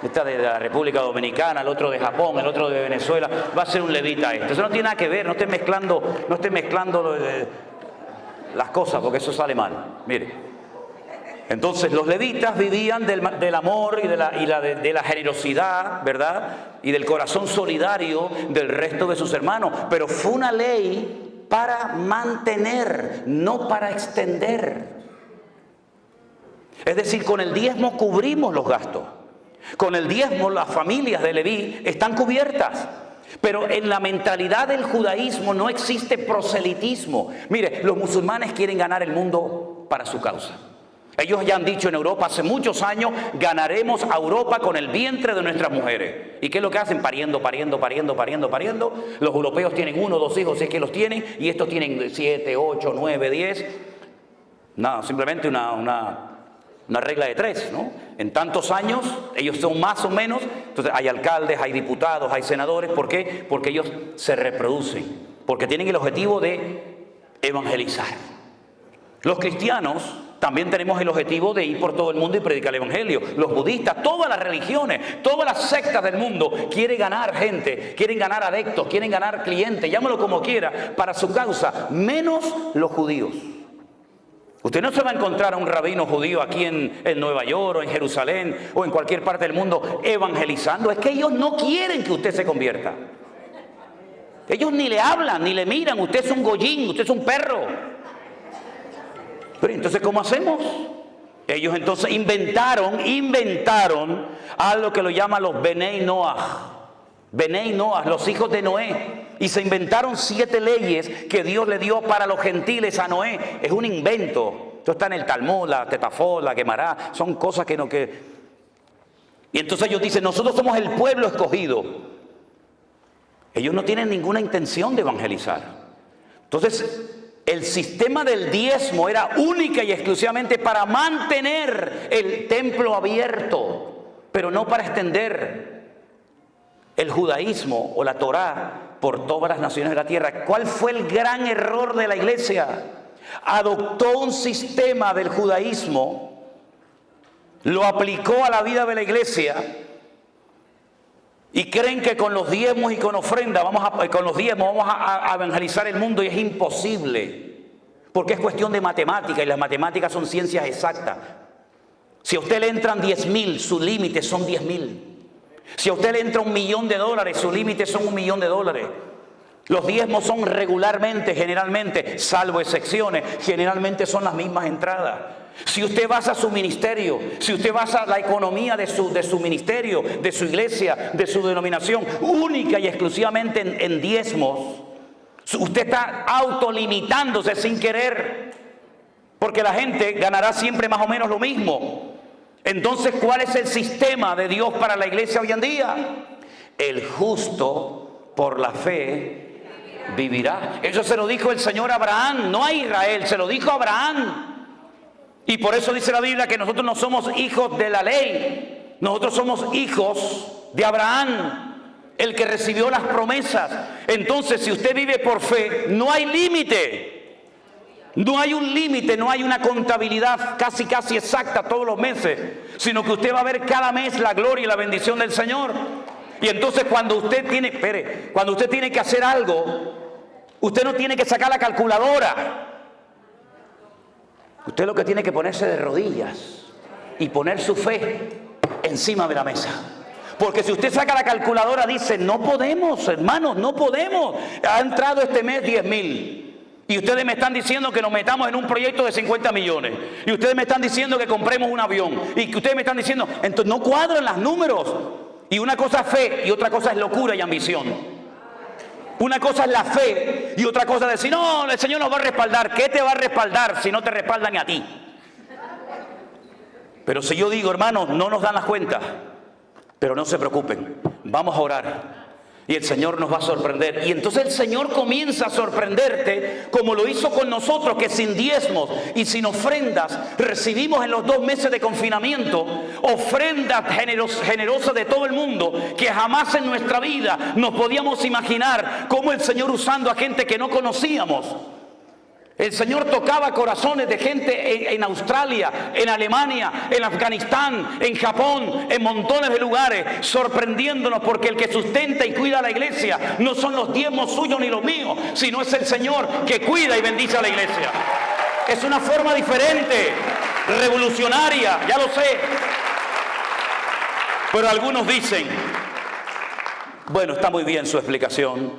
Está de la República Dominicana, el otro de Japón, el otro de Venezuela, va a ser un levita esto. Eso no tiene nada que ver, no esté mezclando las cosas, porque eso sale mal. Mire, entonces los levitas vivían del amor y de la generosidad, ¿verdad? Y del corazón solidario del resto de sus hermanos. Pero fue una ley para mantener, no para extender. Es decir, con el diezmo cubrimos los gastos. Con el diezmo las familias de Leví están cubiertas. Pero en la mentalidad del judaísmo no existe proselitismo. Mire, los musulmanes quieren ganar el mundo para su causa. Ellos ya han dicho en Europa hace muchos años, ganaremos a Europa con el vientre de nuestras mujeres. ¿Y qué es lo que hacen? Pariendo. Los europeos tienen 1 o 2 hijos, si es que los tienen, y estos tienen 7, 8, 9, 10. Nada, simplemente una regla de 3, ¿no? En tantos años, ellos son más o menos, entonces hay alcaldes, hay diputados, hay senadores. ¿Por qué? Porque ellos se reproducen, porque tienen el objetivo de evangelizar. Los cristianos también tenemos el objetivo de ir por todo el mundo y predicar el evangelio. Los budistas, todas las religiones, todas las sectas del mundo quieren ganar gente, quieren ganar adeptos, quieren ganar clientes, llámalo como quiera, para su causa, menos los judíos. Usted no se va a encontrar a un rabino judío aquí en Nueva York o en Jerusalén o en cualquier parte del mundo evangelizando. Es que ellos no quieren que usted se convierta. Ellos ni le hablan, ni le miran. Usted es un goyín, usted es un perro. Pero entonces, ¿cómo hacemos? Ellos entonces inventaron algo que lo llaman los Benei Noah. Benei Noah, los hijos de Noé. Y se inventaron 7 leyes que Dios le dio para los gentiles a Noé. Es un invento. Esto está en el Talmud, la Tetafot, la Gemara. Son cosas que no... Y entonces ellos dicen, nosotros somos el pueblo escogido. Ellos no tienen ninguna intención de evangelizar. Entonces, el sistema del diezmo era única y exclusivamente para mantener el templo abierto, pero no para extender el judaísmo o la Torá por todas las naciones de la tierra. ¿Cuál fue el gran error de la iglesia? Adoptó un sistema del judaísmo, lo aplicó a la vida de la iglesia y creen que con los diezmos y con ofrenda vamos a evangelizar el mundo, y es imposible, porque es cuestión de matemática, y las matemáticas son ciencias exactas. Si a usted le entran 10,000, su límite son 10,000. Si a usted le entra $1,000,000, su límite son $1,000,000. Los diezmos son regularmente, generalmente, salvo excepciones, generalmente son las mismas entradas. Si usted basa su ministerio, si usted basa la economía de su ministerio, de su iglesia, de su denominación, única y exclusivamente en diezmos, usted está autolimitándose sin querer, porque la gente ganará siempre más o menos lo mismo. Entonces, ¿cuál es el sistema de Dios para la iglesia hoy en día? El justo por la fe vivirá. Eso se lo dijo el Señor a Abraham, no a Israel, se lo dijo a Abraham. Y por eso dice la Biblia que nosotros no somos hijos de la ley, nosotros somos hijos de Abraham, el que recibió las promesas. Entonces, si usted vive por fe, no hay límite. No hay un límite, no hay una contabilidad casi exacta todos los meses, sino que usted va a ver cada mes la gloria y la bendición del Señor. Y entonces cuando usted tiene que hacer algo, usted no tiene que sacar la calculadora. Usted lo que tiene que ponerse de rodillas y poner su fe encima de la mesa. Porque si usted saca la calculadora, dice, no podemos, hermanos, no podemos. Ha entrado este mes 10.000. Y ustedes me están diciendo que nos metamos en un proyecto de 50 millones. Y ustedes me están diciendo que compremos un avión. Y que ustedes me están diciendo, entonces no cuadran los números. Y una cosa es fe y otra cosa es locura y ambición. Una cosa es la fe y otra cosa es decir, no, el Señor nos va a respaldar. ¿Qué te va a respaldar si no te respaldan a ti? Pero si yo digo, hermanos, no nos dan las cuentas, pero no se preocupen, vamos a orar. Y el Señor nos va a sorprender. Y entonces el Señor comienza a sorprenderte como lo hizo con nosotros, que sin diezmos y sin ofrendas recibimos en los 2 meses de confinamiento ofrendas generosas de todo el mundo, que jamás en nuestra vida nos podíamos imaginar cómo el Señor usando a gente que no conocíamos. El Señor tocaba corazones de gente en Australia, en Alemania, en Afganistán, en Japón, en montones de lugares, sorprendiéndonos, porque el que sustenta y cuida a la iglesia no son los diezmos suyos ni los míos, sino es el Señor que cuida y bendice a la iglesia. Es una forma diferente, revolucionaria, ya lo sé. Pero algunos dicen, bueno, está muy bien su explicación,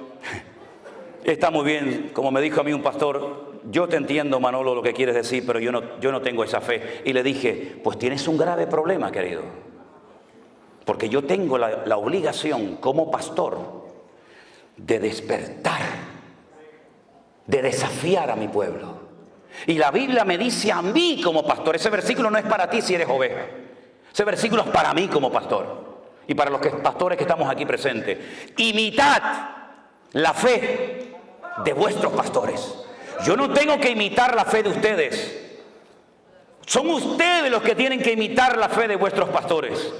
está muy bien, como me dijo a mí un pastor, yo te entiendo, Manolo, lo que quieres decir, pero yo no tengo esa fe. Y le dije, pues tienes un grave problema, querido. Porque yo tengo la obligación como pastor de despertar, de desafiar a mi pueblo. Y la Biblia me dice a mí como pastor, ese versículo no es para ti si eres oveja. Ese versículo es para mí como pastor. Y para los pastores que estamos aquí presentes. Imitad la fe de vuestros pastores. Yo no tengo que imitar la fe de ustedes. Son ustedes los que tienen que imitar la fe de vuestros pastores.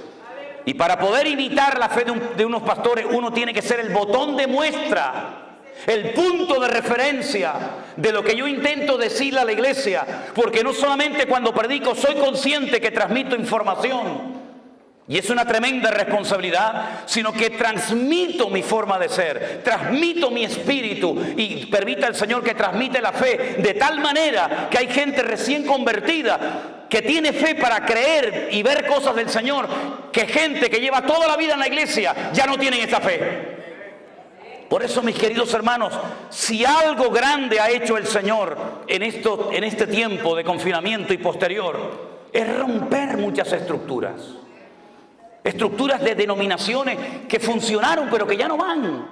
Y para poder imitar la fe de unos pastores, uno tiene que ser el botón de muestra, el punto de referencia de lo que yo intento decirle a la iglesia. Porque no solamente cuando predico soy consciente que transmito información, y es una tremenda responsabilidad, sino que transmito mi forma de ser, transmito mi espíritu y permita el Señor que transmite la fe de tal manera que hay gente recién convertida que tiene fe para creer y ver cosas del Señor, que gente que lleva toda la vida en la iglesia ya no tienen esa fe. Por eso, mis queridos hermanos, si algo grande ha hecho el Señor en este tiempo de confinamiento y posterior, es romper muchas estructuras. Estructuras de denominaciones que funcionaron pero que ya no van.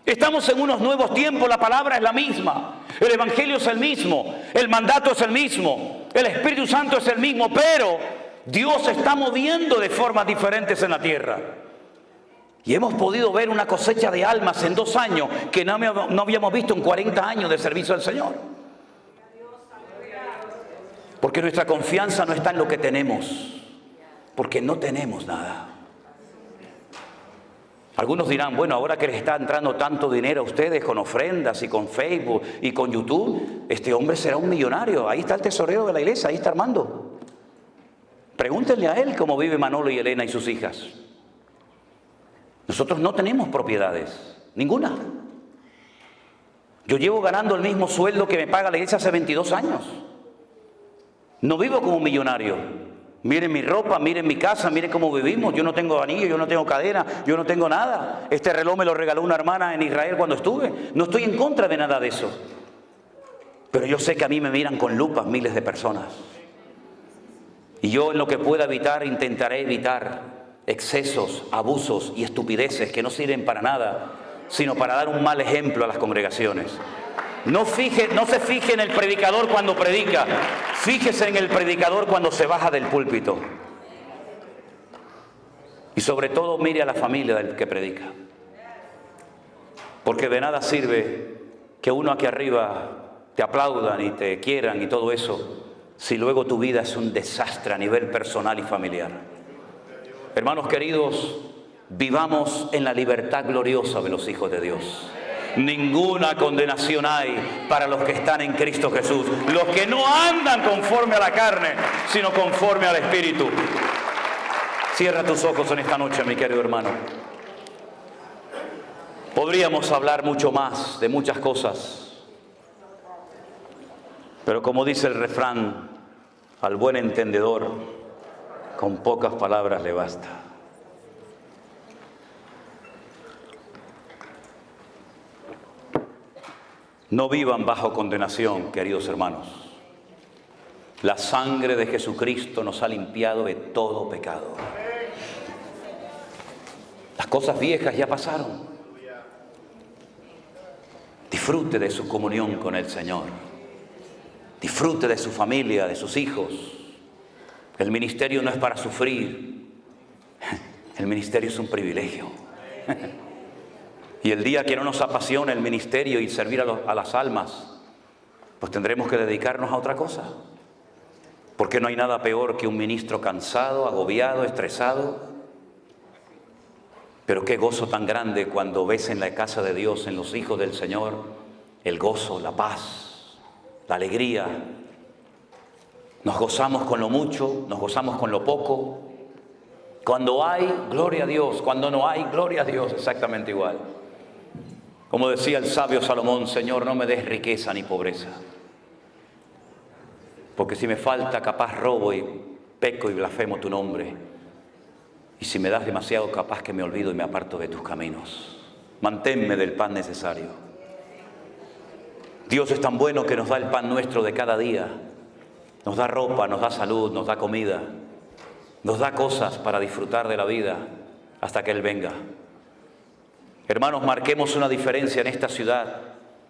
Estamos en unos nuevos tiempos, la palabra es la misma, el evangelio es el mismo, el mandato es el mismo, el Espíritu Santo es el mismo, pero Dios se está moviendo de formas diferentes en la tierra. Y hemos podido ver una cosecha de almas en 2 años que no habíamos visto en 40 años de servicio al Señor. Porque nuestra confianza no está en lo que tenemos, porque no tenemos nada. Algunos dirán, bueno, ahora que les está entrando tanto dinero a ustedes con ofrendas y con Facebook y con YouTube, este hombre será un millonario. Ahí está el tesorero de la iglesia, ahí está Armando. Pregúntenle a él cómo vive Manolo y Elena y sus hijas. Nosotros no tenemos propiedades, ninguna. Yo llevo ganando el mismo sueldo que me paga la iglesia hace 22 años. No vivo como un millonario. Miren mi ropa, miren mi casa, miren cómo vivimos. Yo no tengo anillo, yo no tengo cadena, yo no tengo nada. Este reloj me lo regaló una hermana en Israel cuando estuve. No estoy en contra de nada de eso. Pero yo sé que a mí me miran con lupas miles de personas. Y yo en lo que pueda evitar, intentaré evitar excesos, abusos y estupideces que no sirven para nada, sino para dar un mal ejemplo a las congregaciones. No se fije en el predicador cuando predica, fíjese en el predicador cuando se baja del púlpito. Y sobre todo mire a la familia del que predica. Porque de nada sirve que uno aquí arriba te aplaudan y te quieran y todo eso, si luego tu vida es un desastre a nivel personal y familiar. Hermanos queridos, vivamos en la libertad gloriosa de los hijos de Dios. Ninguna condenación hay para los que están en Cristo Jesús, los que no andan conforme a la carne, sino conforme al Espíritu. Cierra tus ojos en esta noche, mi querido hermano. Podríamos hablar mucho más de muchas cosas, pero como dice el refrán, Al buen entendedor, con pocas palabras le basta. No vivan bajo condenación, queridos hermanos. La sangre de Jesucristo nos ha limpiado de todo pecado. Las cosas viejas ya pasaron. Disfrute de su comunión con el Señor. Disfrute de su familia, de sus hijos. El ministerio no es para sufrir. El ministerio es un privilegio. Y el día que no nos apasiona el ministerio y servir a las almas, pues tendremos que dedicarnos a otra cosa. Porque no hay nada peor que un ministro cansado, agobiado, estresado. Pero qué gozo tan grande cuando ves en la casa de Dios, en los hijos del Señor, el gozo, la paz, la alegría. Nos gozamos con lo mucho, nos gozamos con lo poco. Cuando hay, gloria a Dios. Cuando no hay, gloria a Dios. Exactamente igual. Como decía el sabio Salomón, Señor, no me des riqueza ni pobreza. Porque si me falta, capaz robo y peco y blasfemo tu nombre. Y si me das demasiado, capaz que me olvido y me aparto de tus caminos. Manténme del pan necesario. Dios es tan bueno que nos da el pan nuestro de cada día. Nos da ropa, nos da salud, nos da comida. Nos da cosas para disfrutar de la vida hasta que Él venga. Hermanos, marquemos una diferencia en esta ciudad.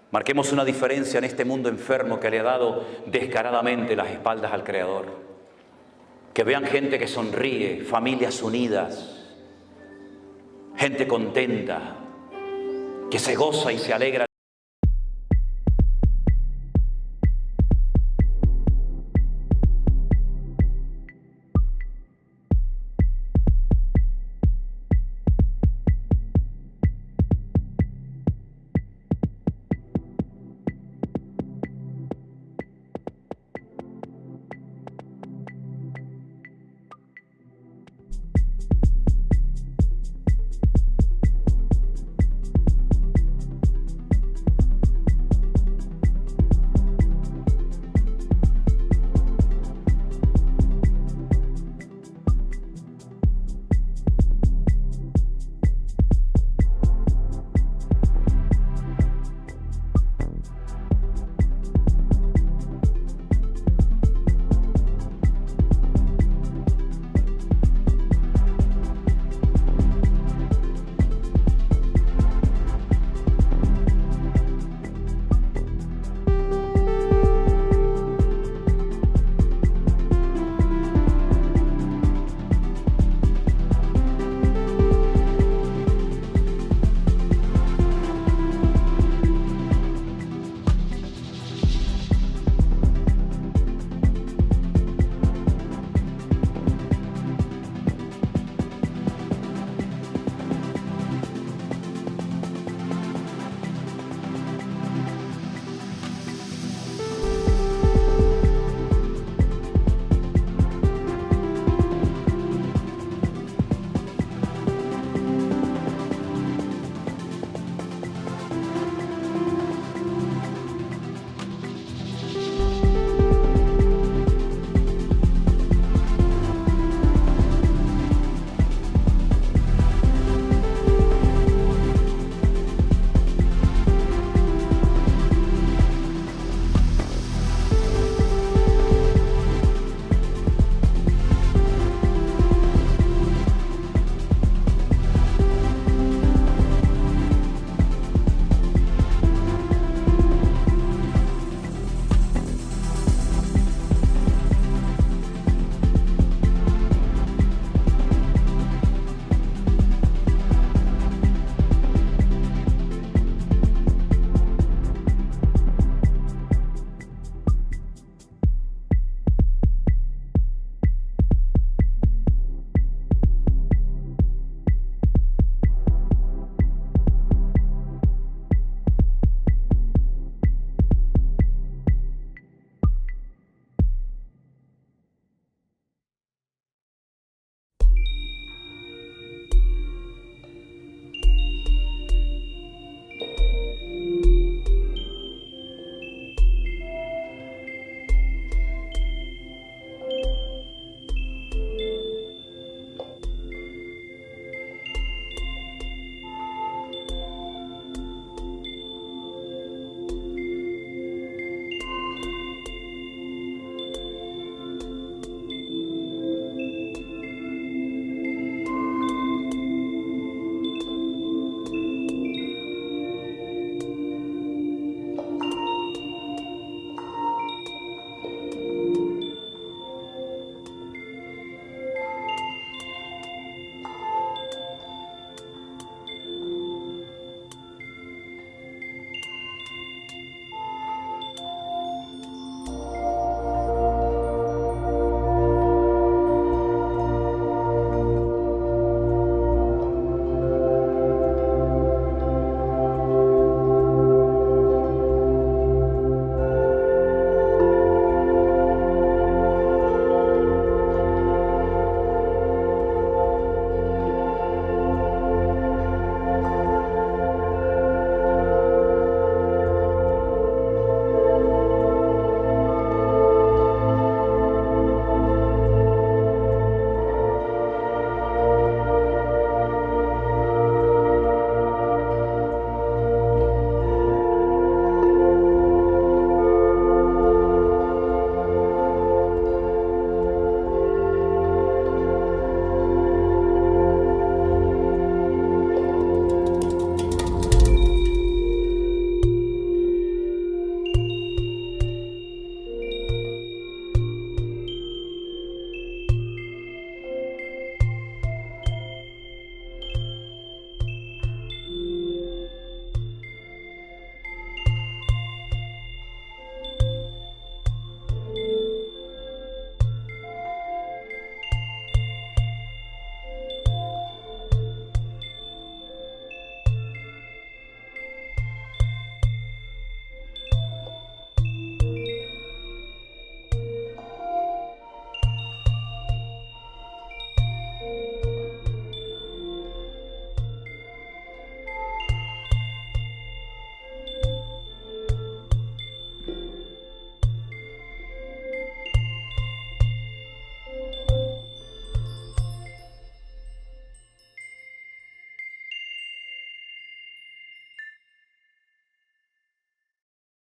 Marquemos una diferencia en este mundo enfermo que le ha dado descaradamente las espaldas al Creador. Que vean gente que sonríe, familias unidas, gente contenta, que se goza y se alegra.